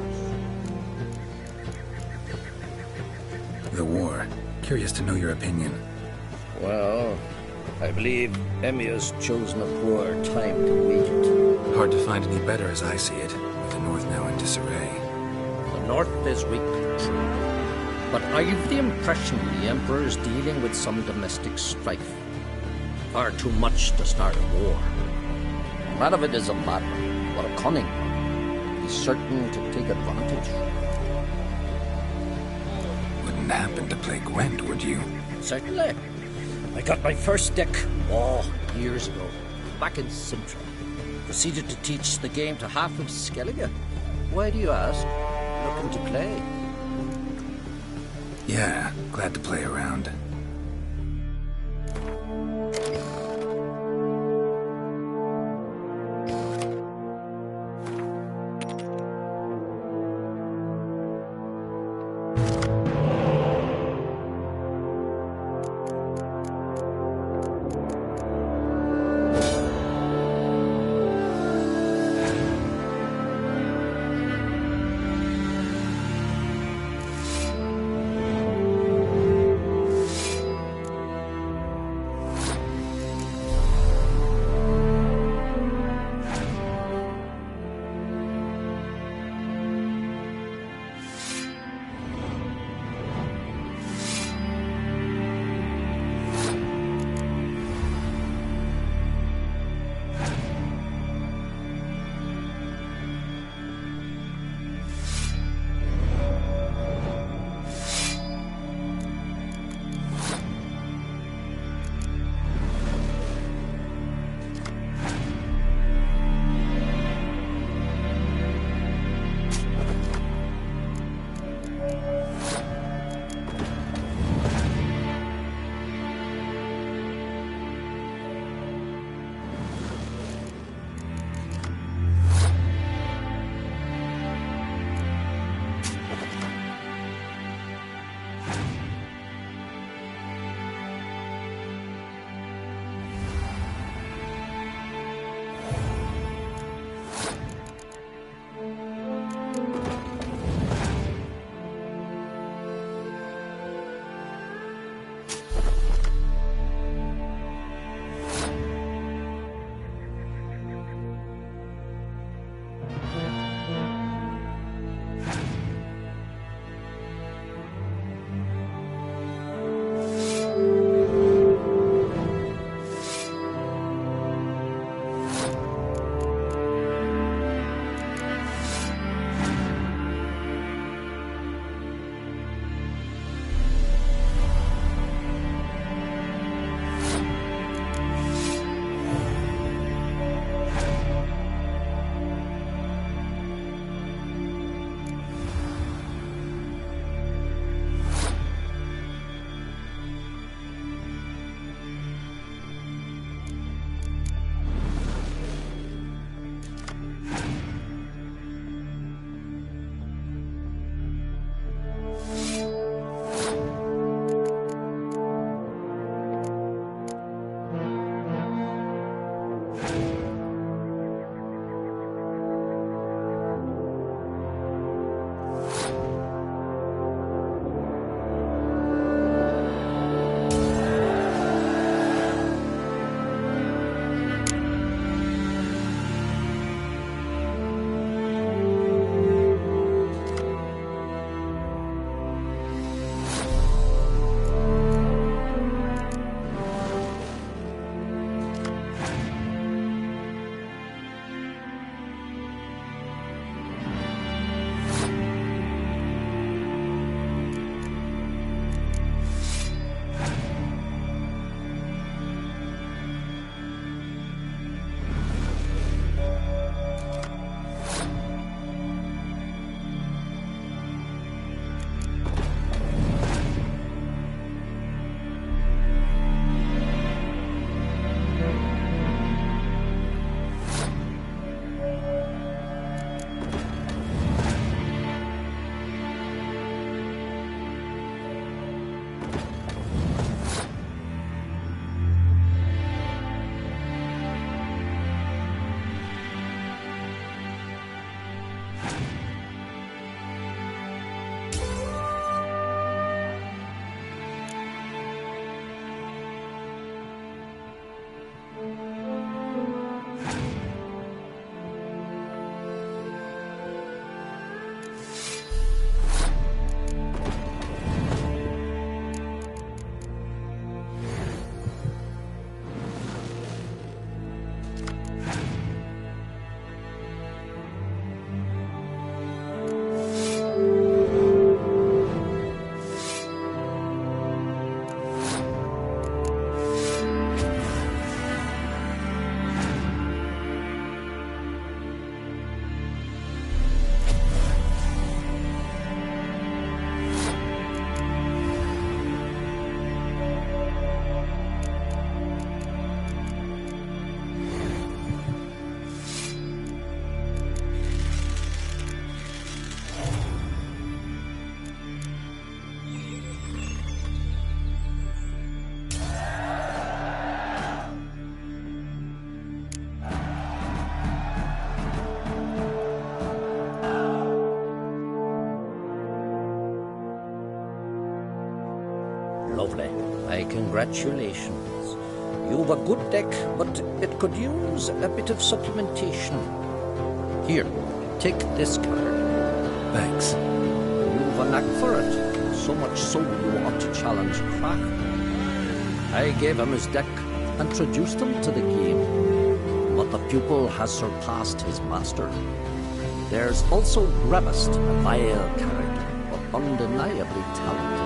The war. Curious to know your opinion. Well, I believe Emmia's chosen a poor time to wage it. Hard to find any better as I see it, with the North now in disarray. The North is weak, true. But I've the impression the Emperor's dealing with some domestic strife. Far too much to start a war. Radovid is a madman, but a cunning one. He's certain to take advantage. Wouldn't happen to play Gwent, would you? Certainly. I got my first deck, years ago, back in Sintra. Proceeded to teach the game to half of Skellige. Why do you ask? Looking to play? Yeah, glad to play around. Lovely. My congratulations. You've a good deck, but it could use a bit of supplementation. Here, take this card. Thanks. You've a knack for it, so much so you ought to challenge Crack. I gave him his deck, introduced him to the game, but the pupil has surpassed his master. There's also Gravest, a vile character, but undeniably talented.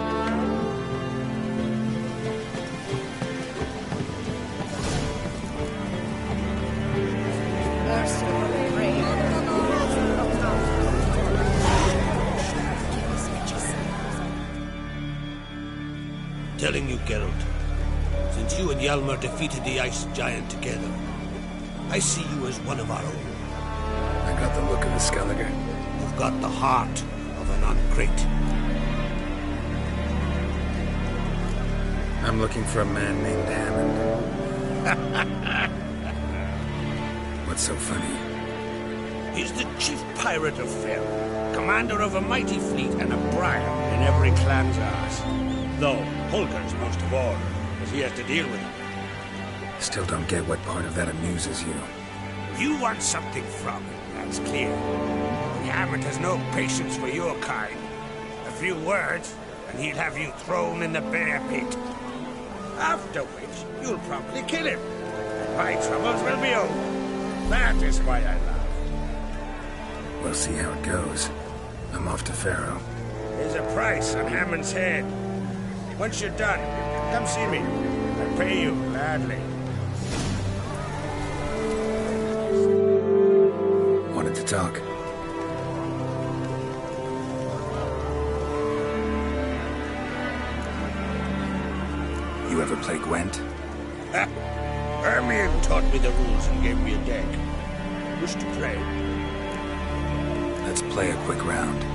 Telling you, Geralt, since you and Hjalmar defeated the ice giant together, I see you as one of our own. I got the look of the Skelliger. You've got the heart of an Uncrate. I'm looking for a man named Hammond. What's so funny? He's the chief pirate of Fel, commander of a mighty fleet and a briar in every clan's arse. Though Holger's most of all, as he has to deal with him. Still don't get what part of that amuses you. You want something from him, that's clear. Hammond has no patience for your kind. A few words, and he'll have you thrown in the bear pit. After which, you'll promptly kill him. And my troubles will be over. That is why I laugh. We'll see how it goes. I'm off to Pharaoh. There's a price on Hammond's head. Once you're done, come see me. I'll pay you gladly. Wanted to talk. You ever play Gwent? Hermione taught me the rules and gave me a deck. Wish to play? Let's play a quick round.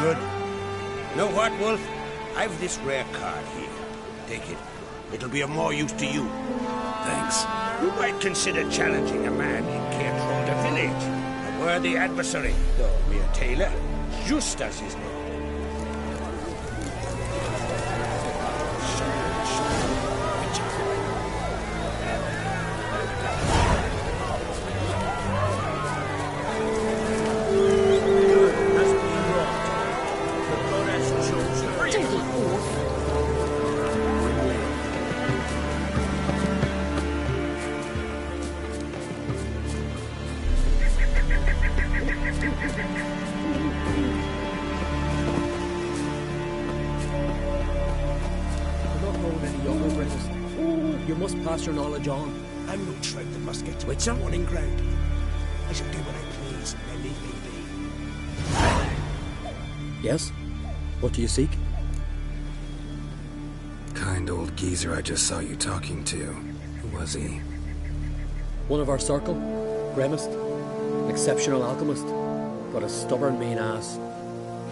good. Know what, Wolf? I've this rare card here. Take it. It'll be of more use to you. Thanks. You might consider challenging a man in Cairtrolda village. A worthy adversary, though mere tailor. Justas his name. You must pass your knowledge on. I'm no trout that must get to its warning ground. I shall do what I please, and leave me be. Yes? What do you seek? Kind old geezer I just saw you talking to. Who was he? One of our circle. Gremist. Exceptional alchemist. But a stubborn mean ass.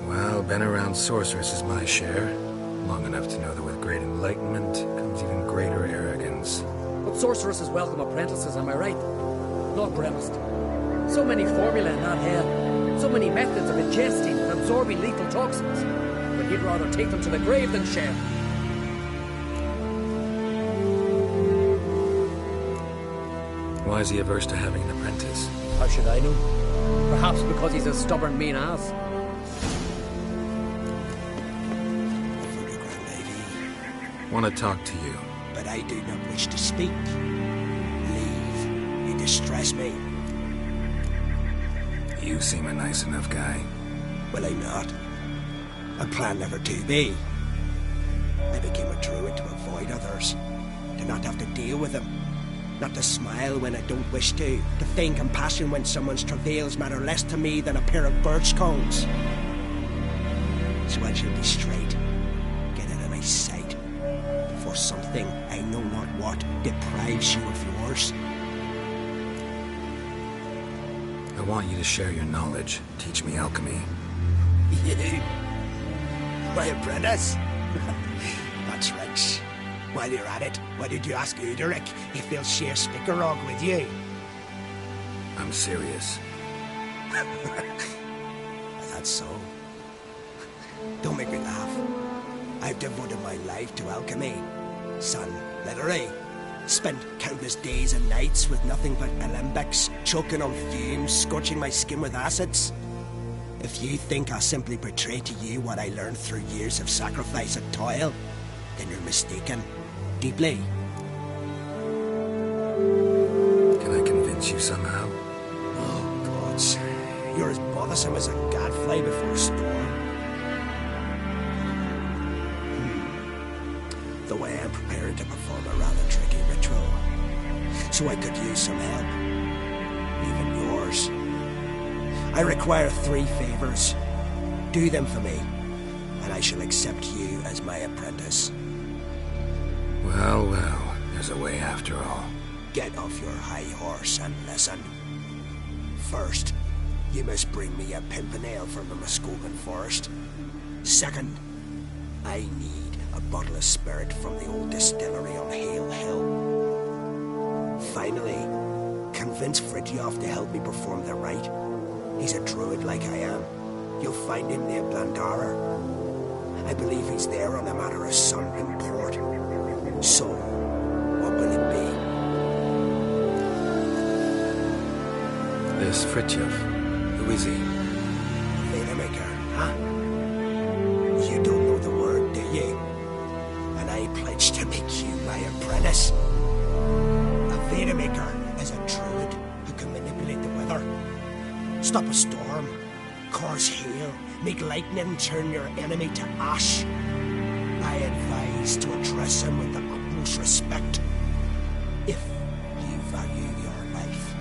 Well, been around sorceresses my share. Long enough to know that with great enlightenment comes even greater arrogance. But sorceresses welcome apprentices, am I right? Not Gremist. So many formulae in that hell. So many methods of ingesting and absorbing lethal toxins. But he'd rather take them to the grave than share. Why is he averse to having an apprentice? How should I know? Perhaps because he's a stubborn mean ass. Want to talk to you. But I do not wish to speak. Leave. You distress me. You seem a nice enough guy. Well, I'm not. I plan never to be. I became a druid to avoid others. To not have to deal with them. Not to smile when I don't wish to. To feign compassion when someone's travails matter less to me than a pair of birch cones. So I shall be straight. Get out of my sight. For something, I know not what, deprives you of yours. I want you to share your knowledge. Teach me alchemy. You? My apprentice? That's right. While you're at it, why did you ask Uderic if he'll share Spickerog with you? I'm serious. That's so. Don't make me laugh. I've devoted my life to alchemy. Son, literally. Spent countless days and nights with nothing but alembics, choking on fumes, scorching my skin with acids. If you think I'll simply portray to you what I learned through years of sacrifice and toil, then you're mistaken. Deeply. Can I convince you somehow? Oh, gods. You're as bothersome as a gadfly before a storm. Though I am prepared to perform a rather tricky ritual. So I could use some help. Even yours. I require 3 favors. Do them for me, and I shall accept you as my apprentice. Well, well, there's a way after all. Get off your high horse and listen. First, you must bring me a pimpernel from the Muskogan forest. Second, I need a bottle of spirit from the old distillery on Hale Hill. Finally, convince Fridtjof to help me perform the rite. He's a druid like I am. You'll find him near Blandara. I believe he's there on a matter of some import. So, what will it be? This Fridtjof, who is he? Vademaker, huh? You don't know the word, do you? And I pledge to make you my apprentice. A Vademaker is a druid who can manipulate the weather. Stop a storm, cause hail, make lightning turn your enemy to ash. I advise to address him with the utmost respect, if you value your life.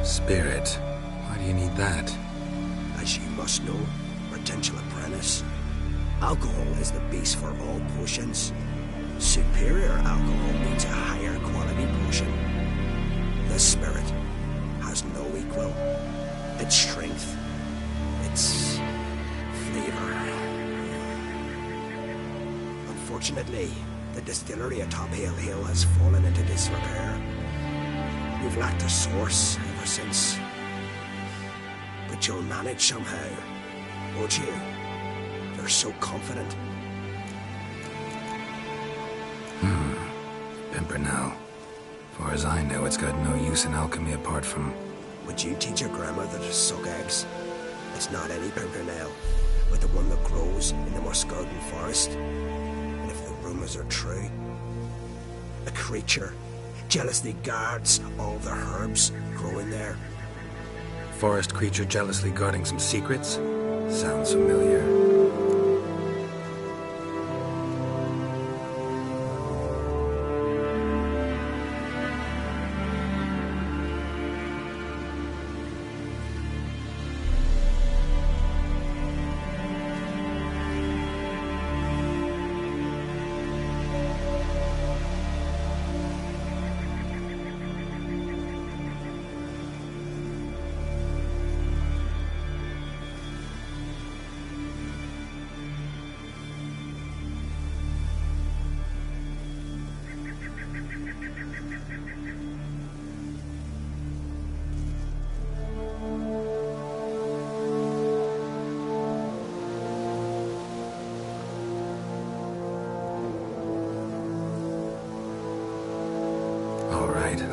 Spirit. Why do you need that? As you must know, potential apprentice, alcohol is the base for all potions. Superior alcohol means a higher quality potion. The spirit has no equal. Its Unfortunately, the distillery atop Hale Hill has fallen into disrepair. We've lacked a source ever since. But you'll manage somehow, won't you? You're so confident. Pimpernel. Far as I know, it's got no use in alchemy apart from... Would you teach your grandmother to suck eggs? It's not any pimpernel, but the one that grows in the Muscardin forest. And if the rumors are true, a creature jealously guards all the herbs growing there. Forest creature jealously guarding some secrets? Sounds familiar.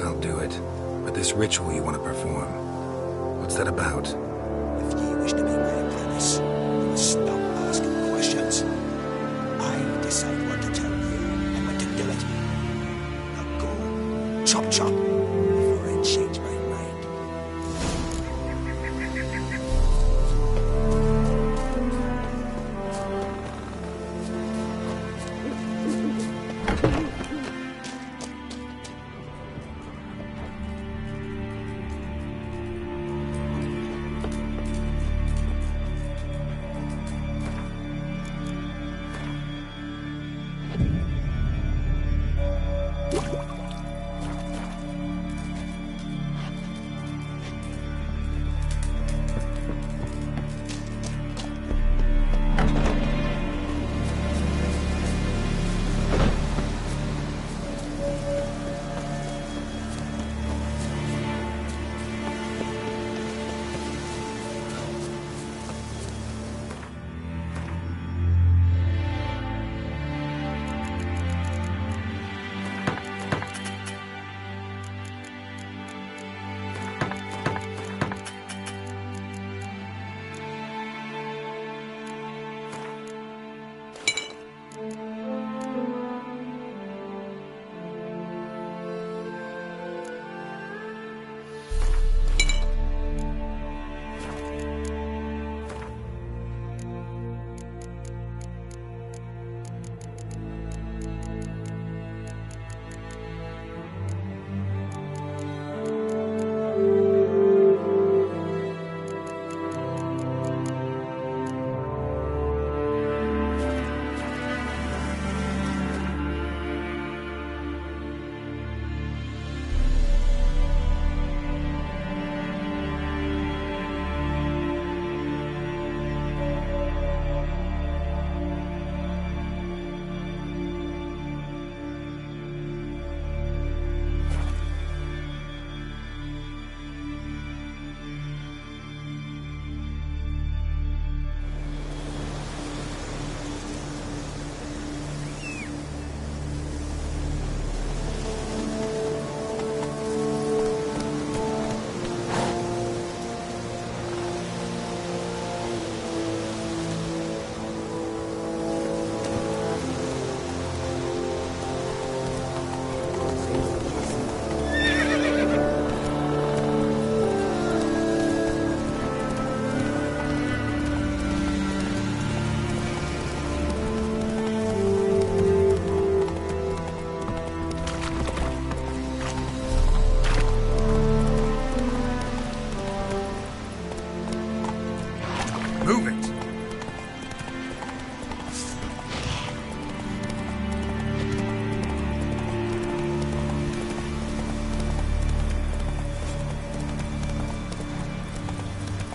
I'll do it. But this ritual you want to perform, what's that about? If you wish to be my apprentice, you must stop asking questions. I decide what to tell you and when to do it. Now go, chop chop, before I change my mind.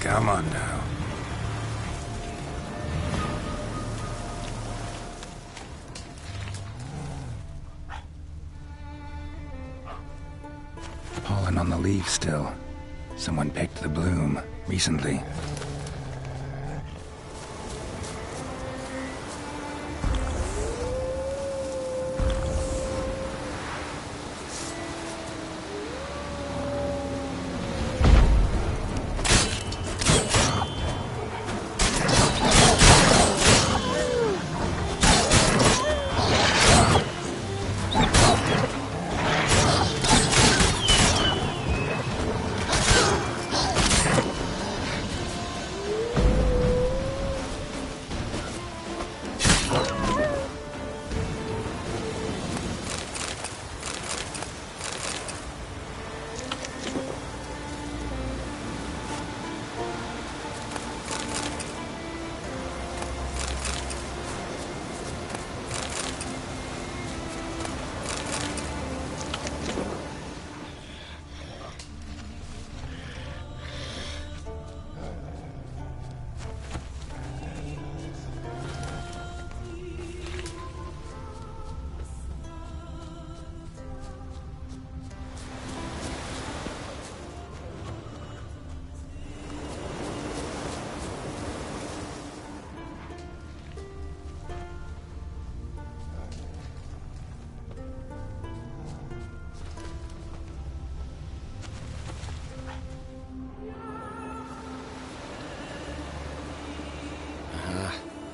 Come on now. pollen on the leaves still. Someone picked the bloom recently.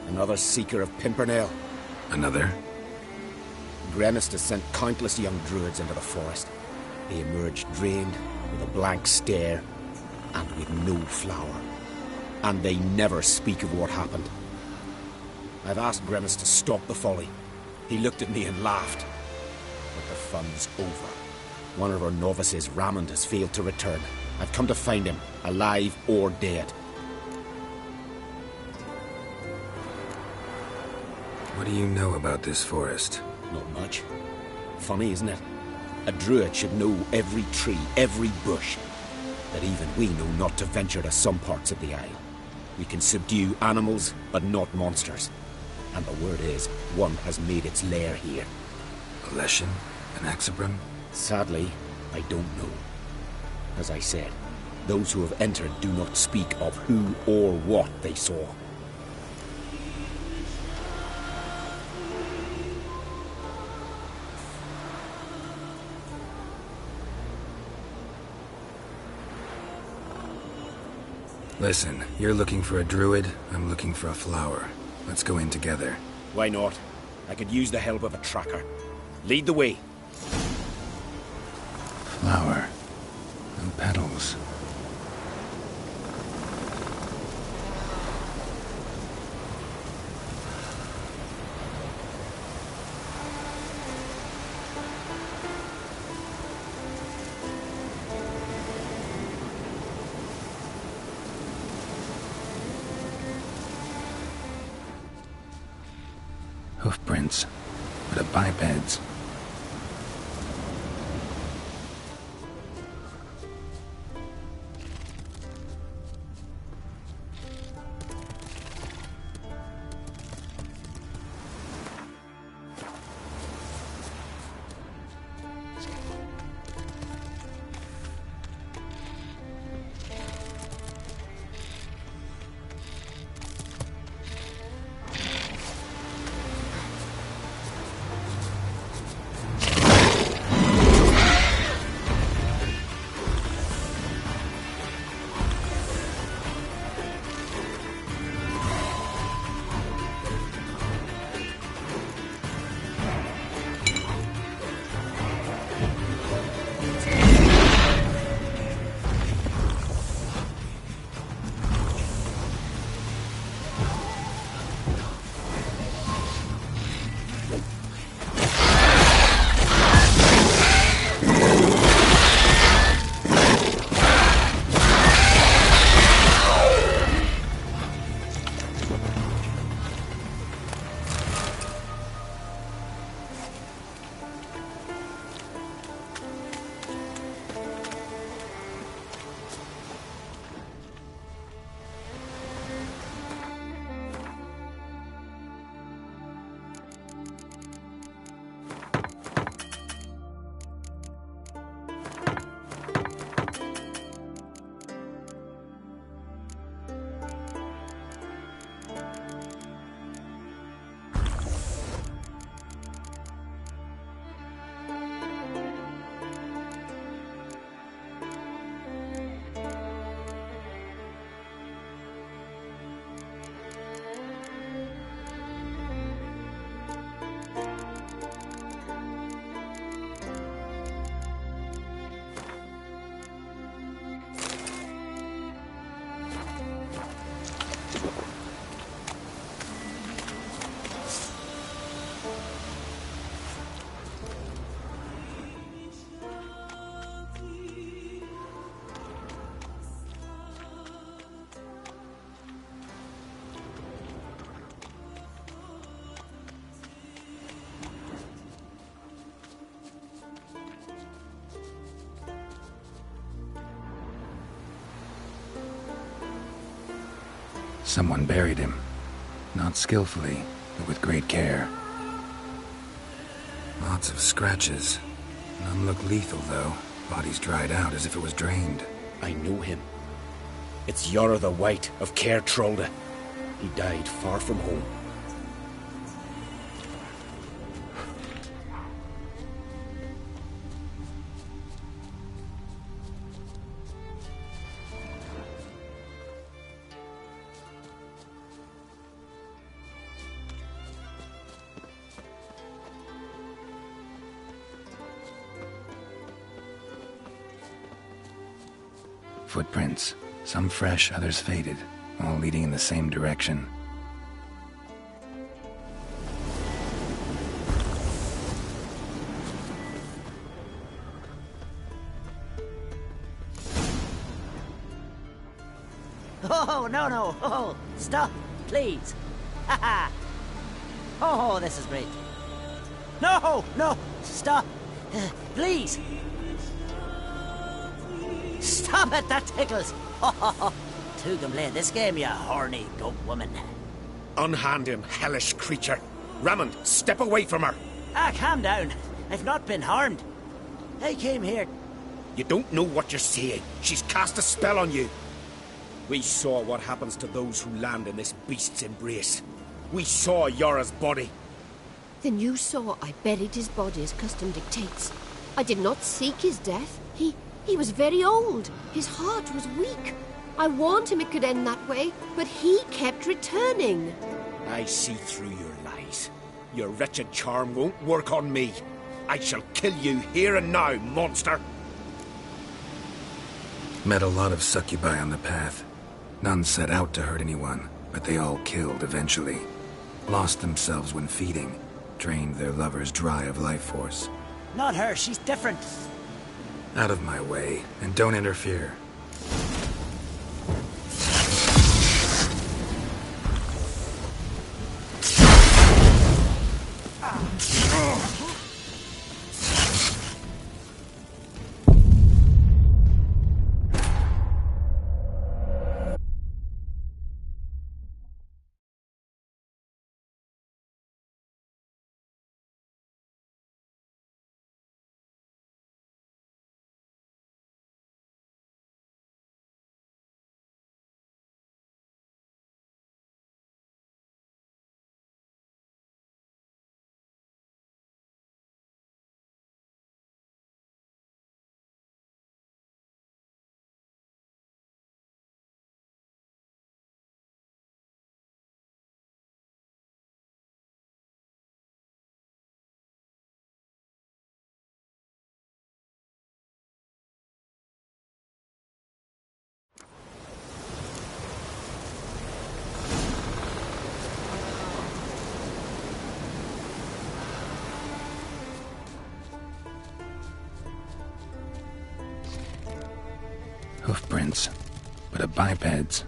Another seeker of Pimpernel. Another? Gremis has sent countless young druids into the forest. They emerge drained, with a blank stare, and with no flower. And they never speak of what happened. I've asked Gremis to stop the folly. He looked at me and laughed. But the fun's over. One of our novices, Ramond, has failed to return. I've come to find him, alive or dead. What do you know about this forest? Not much. Funny, isn't it? A druid should know every tree, every bush. But even we know not to venture to some parts of the isle. We can subdue animals, but not monsters. And the word is, one has made its lair here. A Leshen? An Axabron? Sadly, I don't know. As I said, those who have entered do not speak of who or what they saw. Listen, you're looking for a druid, I'm looking for a flower. Let's go in together. Why not? I could use the help of a tracker. Lead the way. Flower. No petals. Hoofprints, but of bipeds. Someone buried him. Not skillfully, but with great care. Lots of scratches. None look lethal, though. Body's dried out as if it was drained. I know him. It's Yara the White of Caer Trolda. He died far from home. Footprints. Some fresh, others faded, all leading in the same direction. Oh, no. Oh, stop, please. Haha. Oh, this is great. No, stop. Please. Stop it, that tickles. Two can play this game, you horny goat woman. Unhand him, hellish creature. Raymond, step away from her. Calm down. I've not been harmed. I came here. You don't know what you're saying. She's cast a spell on you. We saw what happens to those who land in this beast's embrace. We saw Yara's body. Then you saw I buried his body as custom dictates. I did not seek his death. He was very old. His heart was weak. I warned him it could end that way, but he kept returning. I see through your lies. Your wretched charm won't work on me. I shall kill you here and now, monster. Met a lot of succubi on the path. None set out to hurt anyone, but they all killed eventually. Lost themselves when feeding. Drained their lovers dry of life force. Not her, she's different. Out of my way, and don't interfere. Hoofprints, but a biped's.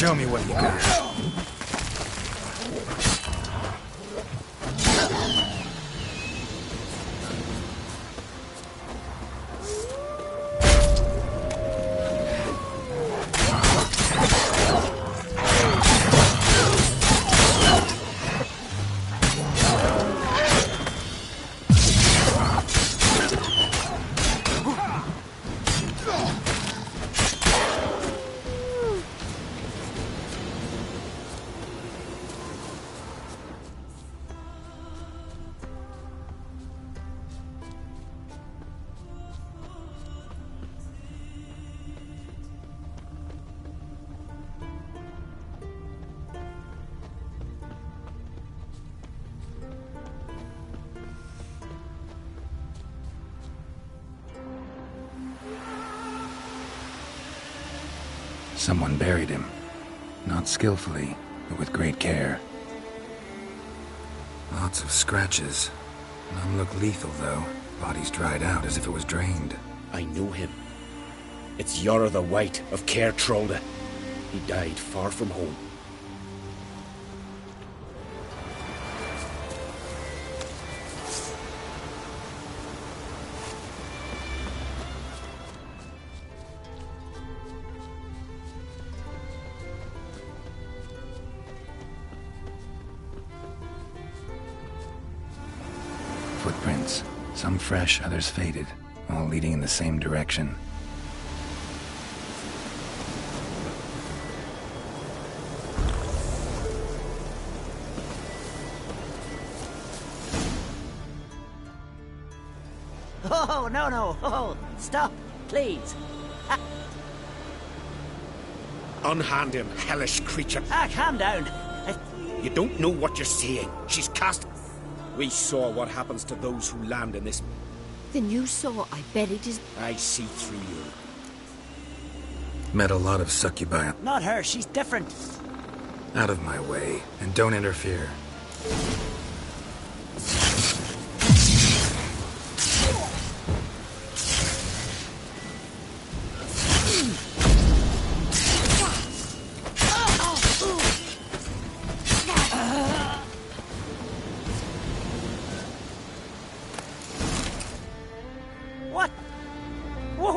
Show me what you got. Someone buried him. Not skillfully, but with great care. Lots of scratches. None look lethal, though. Body's dried out as if it was drained. I know him. It's Yara the White of Caer Trolda. He died far from home. Footprints. Some fresh, others faded, all leading in the same direction. Oh, no. Oh, stop, please. Unhand him, hellish creature. Calm down. You don't know what you're saying. She's cast... We saw what happens to those who land in this... Then you saw I buried his... I see through you. Met a lot of succubi. Not her, she's different. Out of my way, and don't interfere.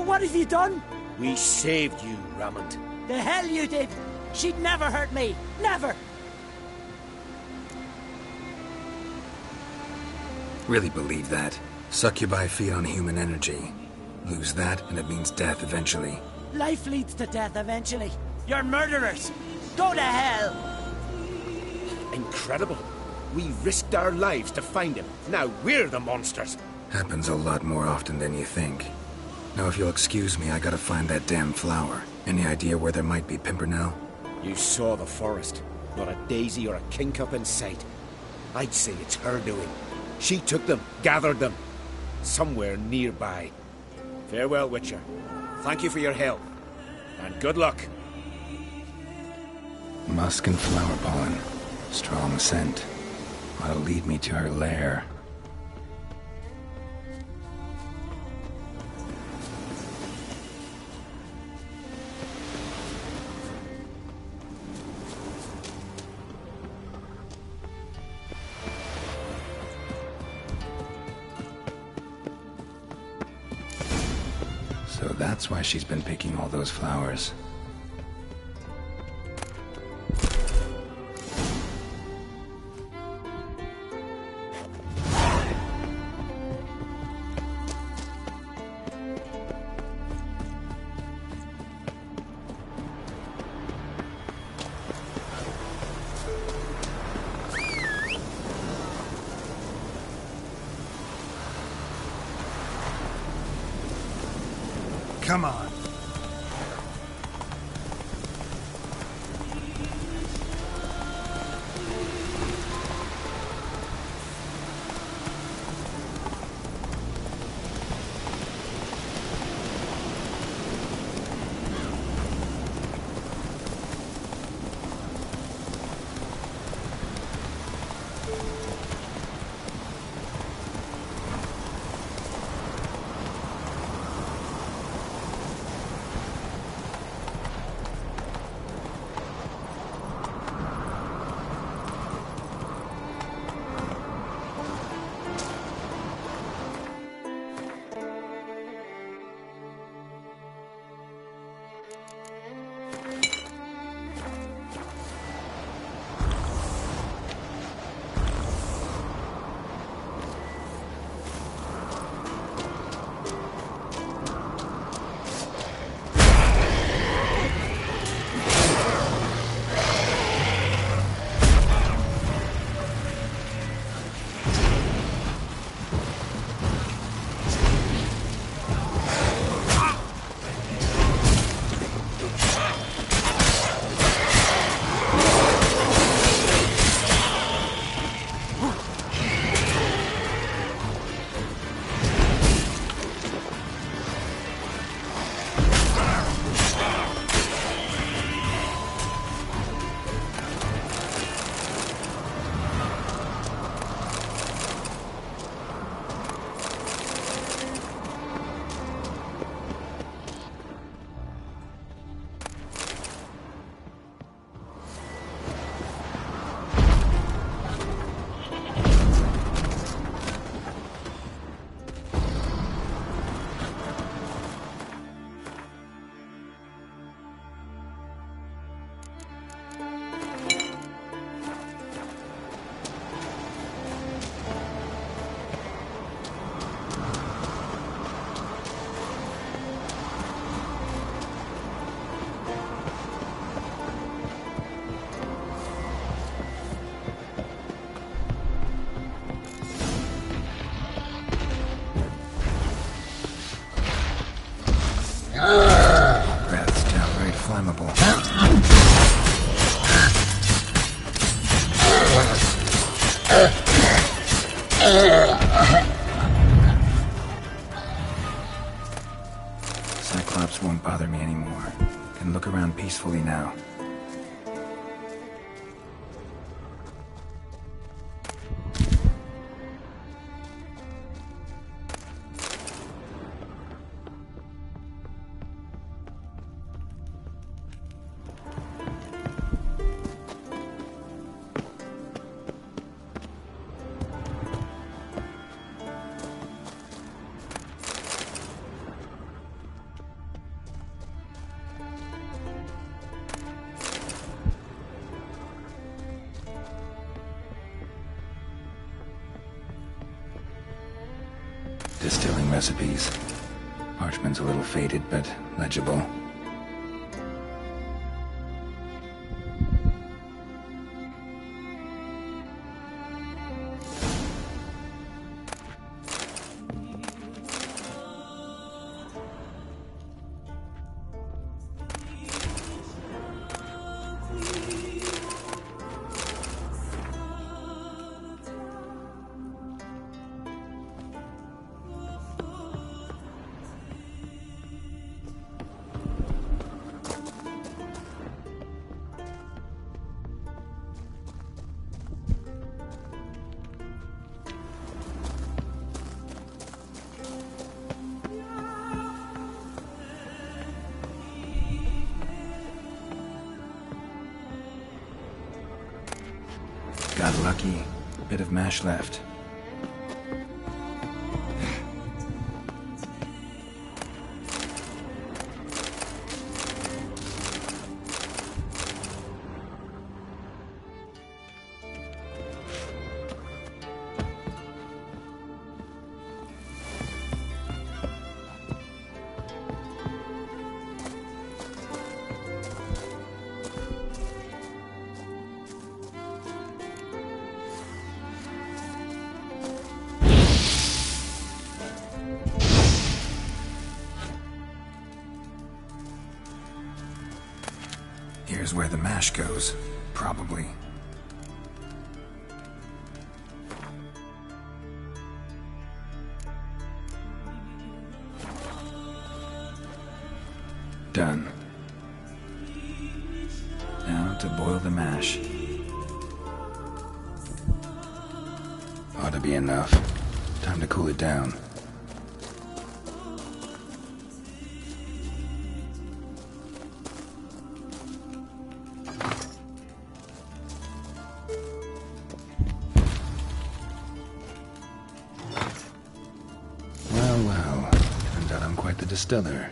What have you done? We saved you, Ramond. The hell you did! She'd never hurt me! Never! Really believe that? Succubi feed on human energy. Lose that, and it means death eventually. Life leads to death eventually. You're murderers! Go to hell! Incredible. We risked our lives to find him. Now we're the monsters. Happens a lot more often than you think. Now, if you'll excuse me, I gotta find that damn flower. Any idea where there might be Pimpernel? You saw the forest. Not a daisy or a kingcup in sight. I'd say it's her doing. She took them, gathered them. Somewhere nearby. Farewell, Witcher. Thank you for your help. And good luck. Musk and flower pollen. Strong scent. Ought to lead me to her lair. So that's why she's been picking all those flowers. Come on. Cyclops won't bother me anymore. Can look around peacefully now. Distilling recipes. Parchment's a little faded, but legible. Got lucky. Bit of mash left. Here's where the mash goes, probably. Done. Now to boil the mash. Ought to be enough. Time to cool it down. Well, turns out I'm quite the distiller.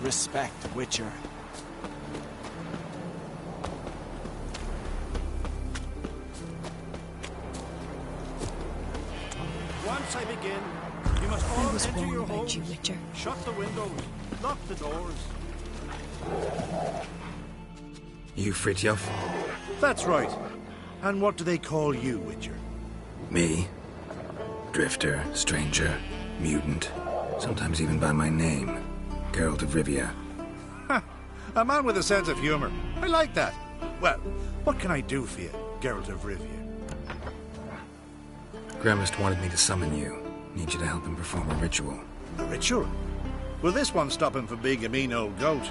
Respect, Witcher. Once I begin, you must all I was enter wrong your about homes, you, Witcher. shut the windows, lock the doors. You Fritjof? That's right. And what do they call you, Witcher? Me? Drifter, stranger, mutant, sometimes even by my name. Geralt of Rivia. A man with a sense of humor. I like that. Well, what can I do for you, Geralt of Rivia? Gremist wanted me to summon you. Need you to help him perform a ritual. A ritual? Will this one stop him from being a mean old goat?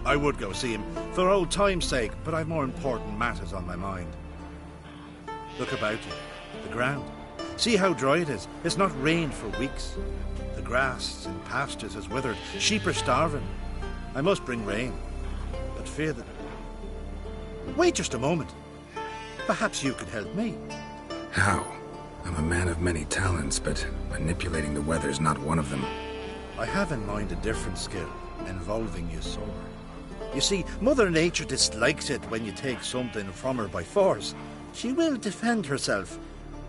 I would go see him, for old time's sake, but I've more important matters on my mind. Look about you. The ground. See how dry it is. It's not rained for weeks. The grass in pastures has withered. Sheep are starving. I must bring rain, but fear that... Wait just a moment. Perhaps you could help me. How? I'm a man of many talents, but manipulating the weather's not one of them. I have in mind a different skill, involving your sword. You see, Mother Nature dislikes it when you take something from her by force. She will defend herself.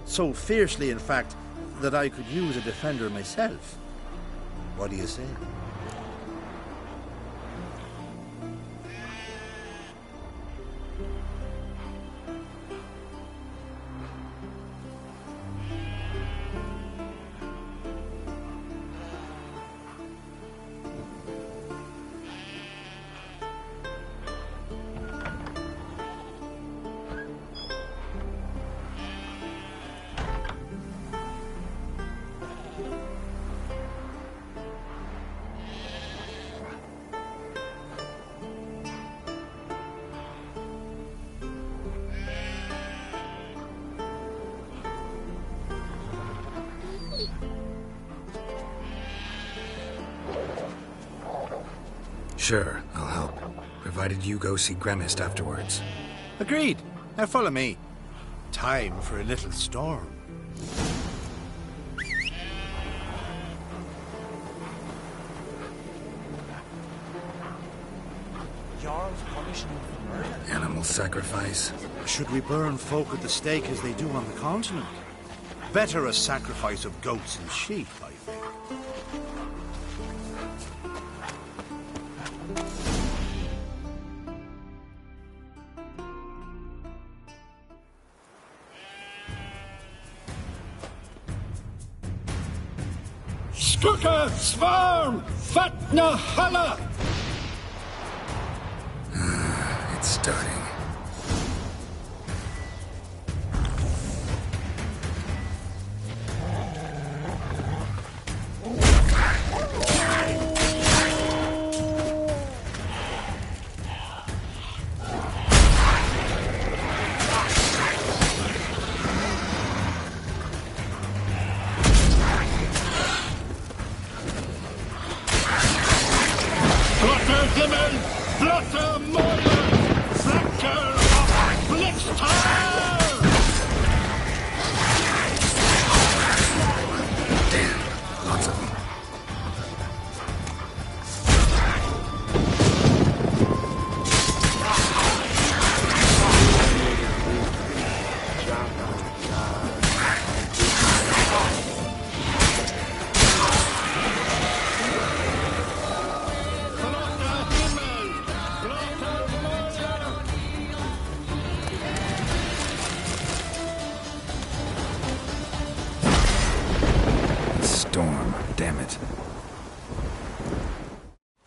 So fiercely, in fact, that I could use a defender myself. What do you say? Sure, I'll help. Provided you go see Gremist afterwards. Agreed. Now follow me. Time for a little storm. Jarl's punishing him for murder. Animal sacrifice? Should we burn folk at the stake as they do on the continent? Better a sacrifice of goats and sheep, I think. Skuka Svarm Fatna Hala! It's starting.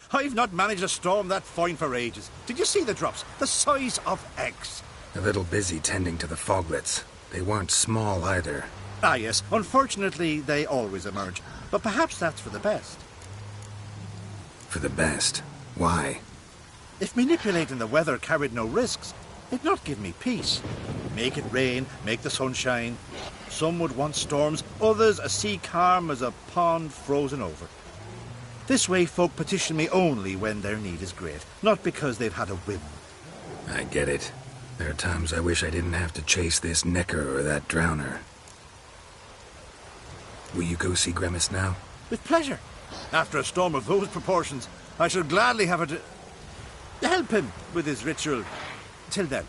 I've not managed a storm that fine for ages. Did you see the drops? The size of eggs. A little busy tending to the foglets. They weren't small either. Ah, yes. Unfortunately, they always emerge. But perhaps that's for the best. For the best? Why? If manipulating the weather carried no risks, it'd not give me peace. Make it rain, make the sun shine. Some would want storms, others a sea calm as a pond frozen over. This way folk petition me only when their need is great, not because they've had a whim. I get it. There are times I wish I didn't have to chase this necker or that drowner. Will you go see Gremist now? With pleasure. After a storm of those proportions, I shall gladly have her to help him with his ritual. Till then.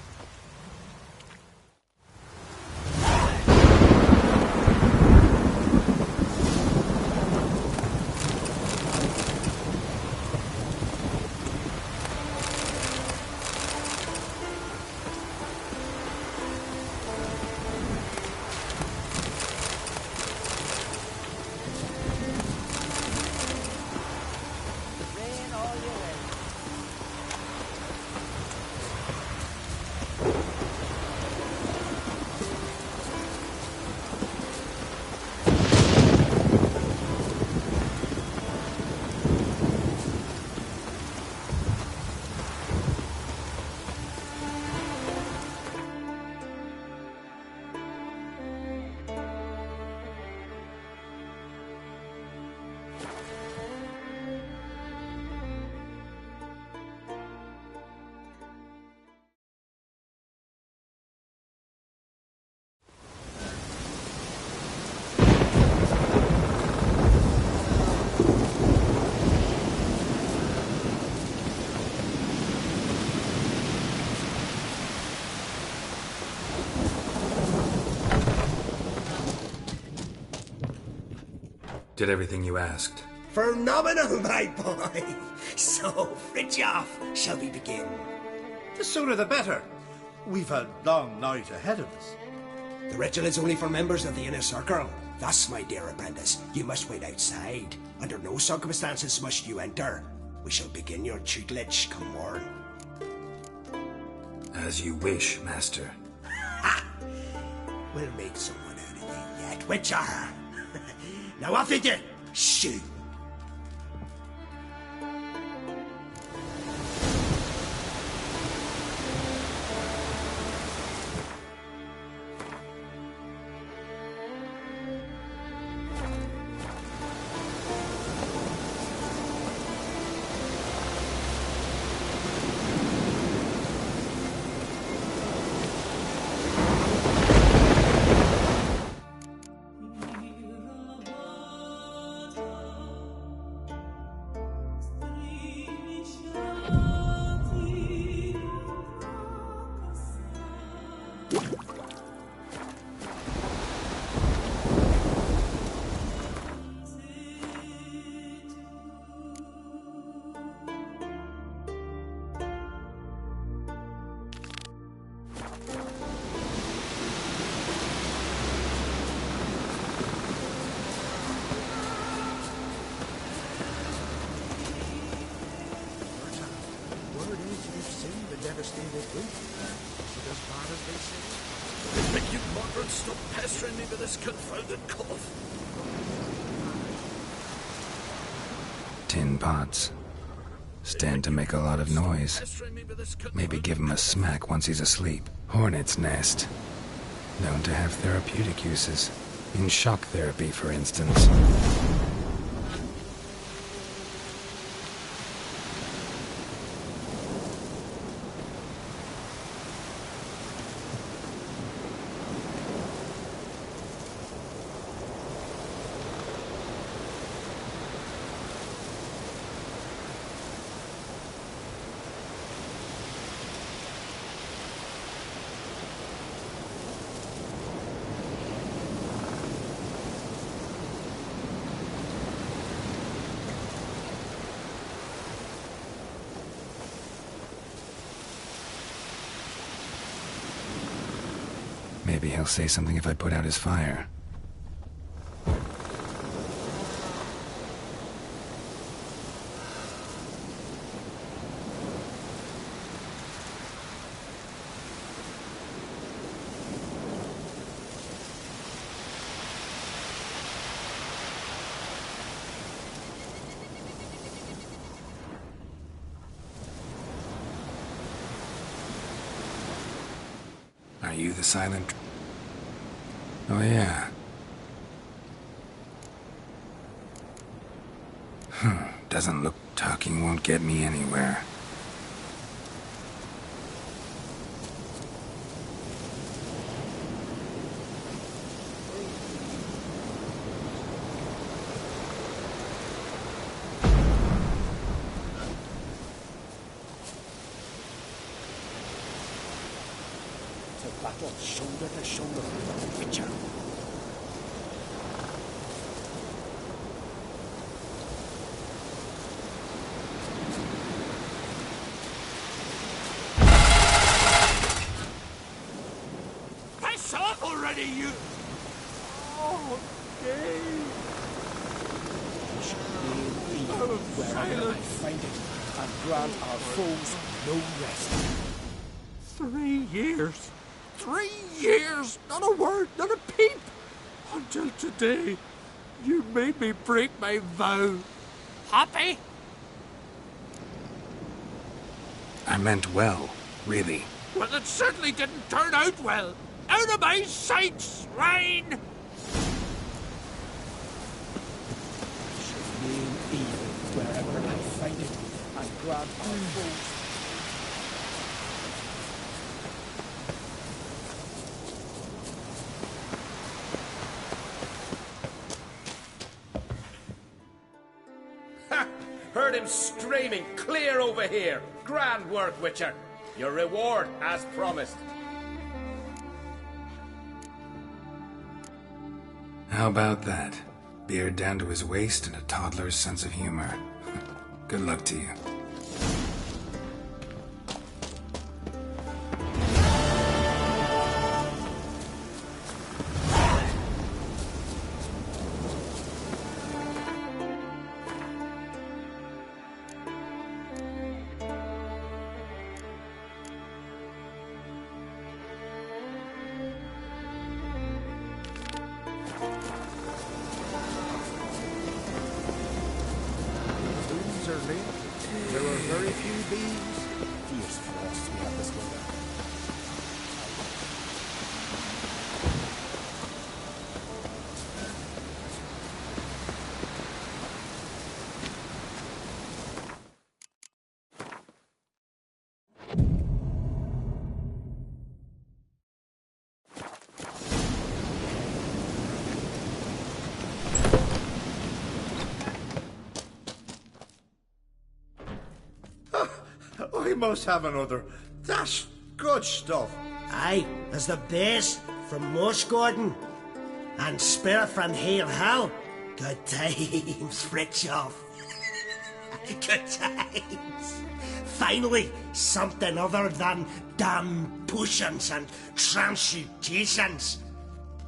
Did everything you asked. Phenomenal, my boy. So, Fridtjof, shall we begin? The sooner the better. We've a long night ahead of us. The ritual is only for members of the inner circle. Thus, my dear apprentice, you must wait outside. Under no circumstances must you enter. We shall begin your tutelage come morn. As you wish, Master. Ha! We'll make someone out of you yet, Witcher. Now off with you! Shoot! Tin pots. Stand to make a lot of noise. Maybe give him a smack once he's asleep. Hornet's nest. Known to have therapeutic uses. In shock therapy, for instance. Maybe he'll say something if I put out his fire. Are you the silent... Oh, yeah. Doesn't look talking won't get me anywhere. fought shoulder to shoulder with the Witcher. Piss off already, you... Oh, Dave. I shall kneel evil wherever I find it, and grant our foes no rest. 3 years. 3 years! Not a word, not a peep! Until today, you made me break my vow. Happy? I meant well, really. Well, it certainly didn't turn out well. Out of my sight, swine! I shall name evil wherever I find it, and grant our foes. Heard him screaming, clear over here. Grand work, Witcher. Your reward, as promised. How about that? Beard down to his waist and a toddler's sense of humor. Good luck to you. There were very few bees. Fierce frosts we have this winter. I must have another. That's good stuff. Aye, as the base from Moss Garden. And spirit from Hale Hell. Good times, Fritjof. Good times. Finally, something other than damn potions and transmutations.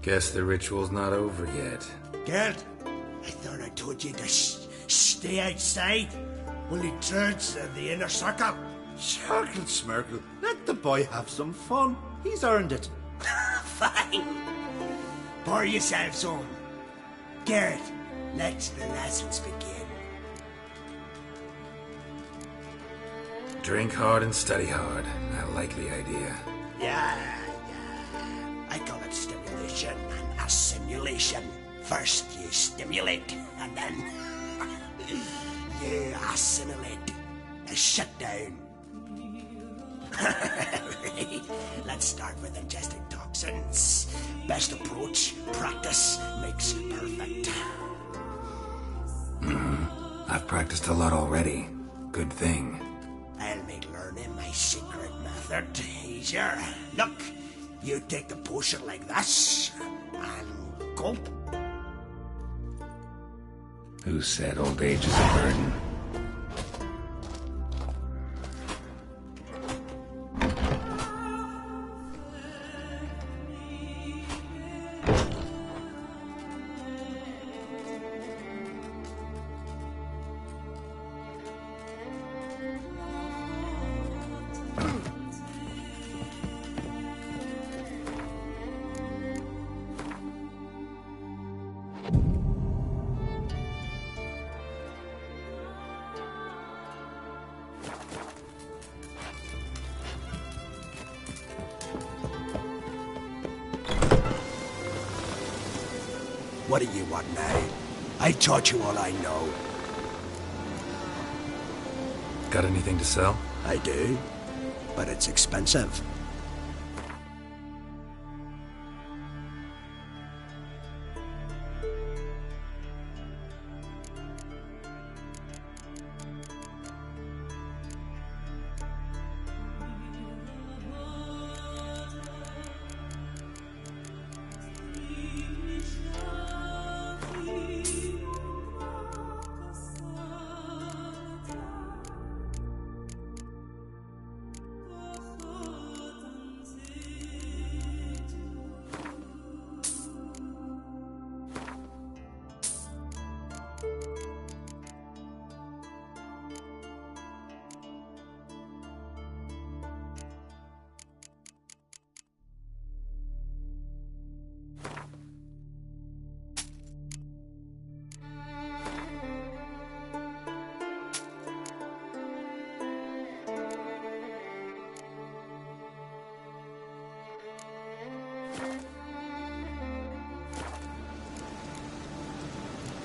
Guess the ritual's not over yet. Gert, I thought I told you to stay outside. Only turns the inner circle. Circle Smirkle, let the boy have some fun. He's earned it. Fine. Pour yourselves on. Garrett, let the lessons begin. Drink hard and study hard. I like the idea. Yeah. I call it stimulation and assimilation. First you stimulate, and then you assimilate. Now shut down. Let's start with ingesting toxins. Best approach, practice makes perfect. I've practiced a lot already. Good thing. I'll make learning my secret method easier. Look, you take the potion like this, and gulp. Who said old age is a burden? What do you want now? I taught you all I know. Got anything to sell? I do, but it's expensive.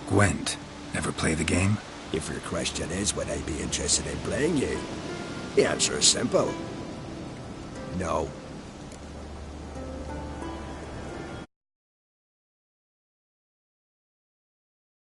Gwent. Ever play the game? If your question is, would I be interested in playing you? The answer is simple. No.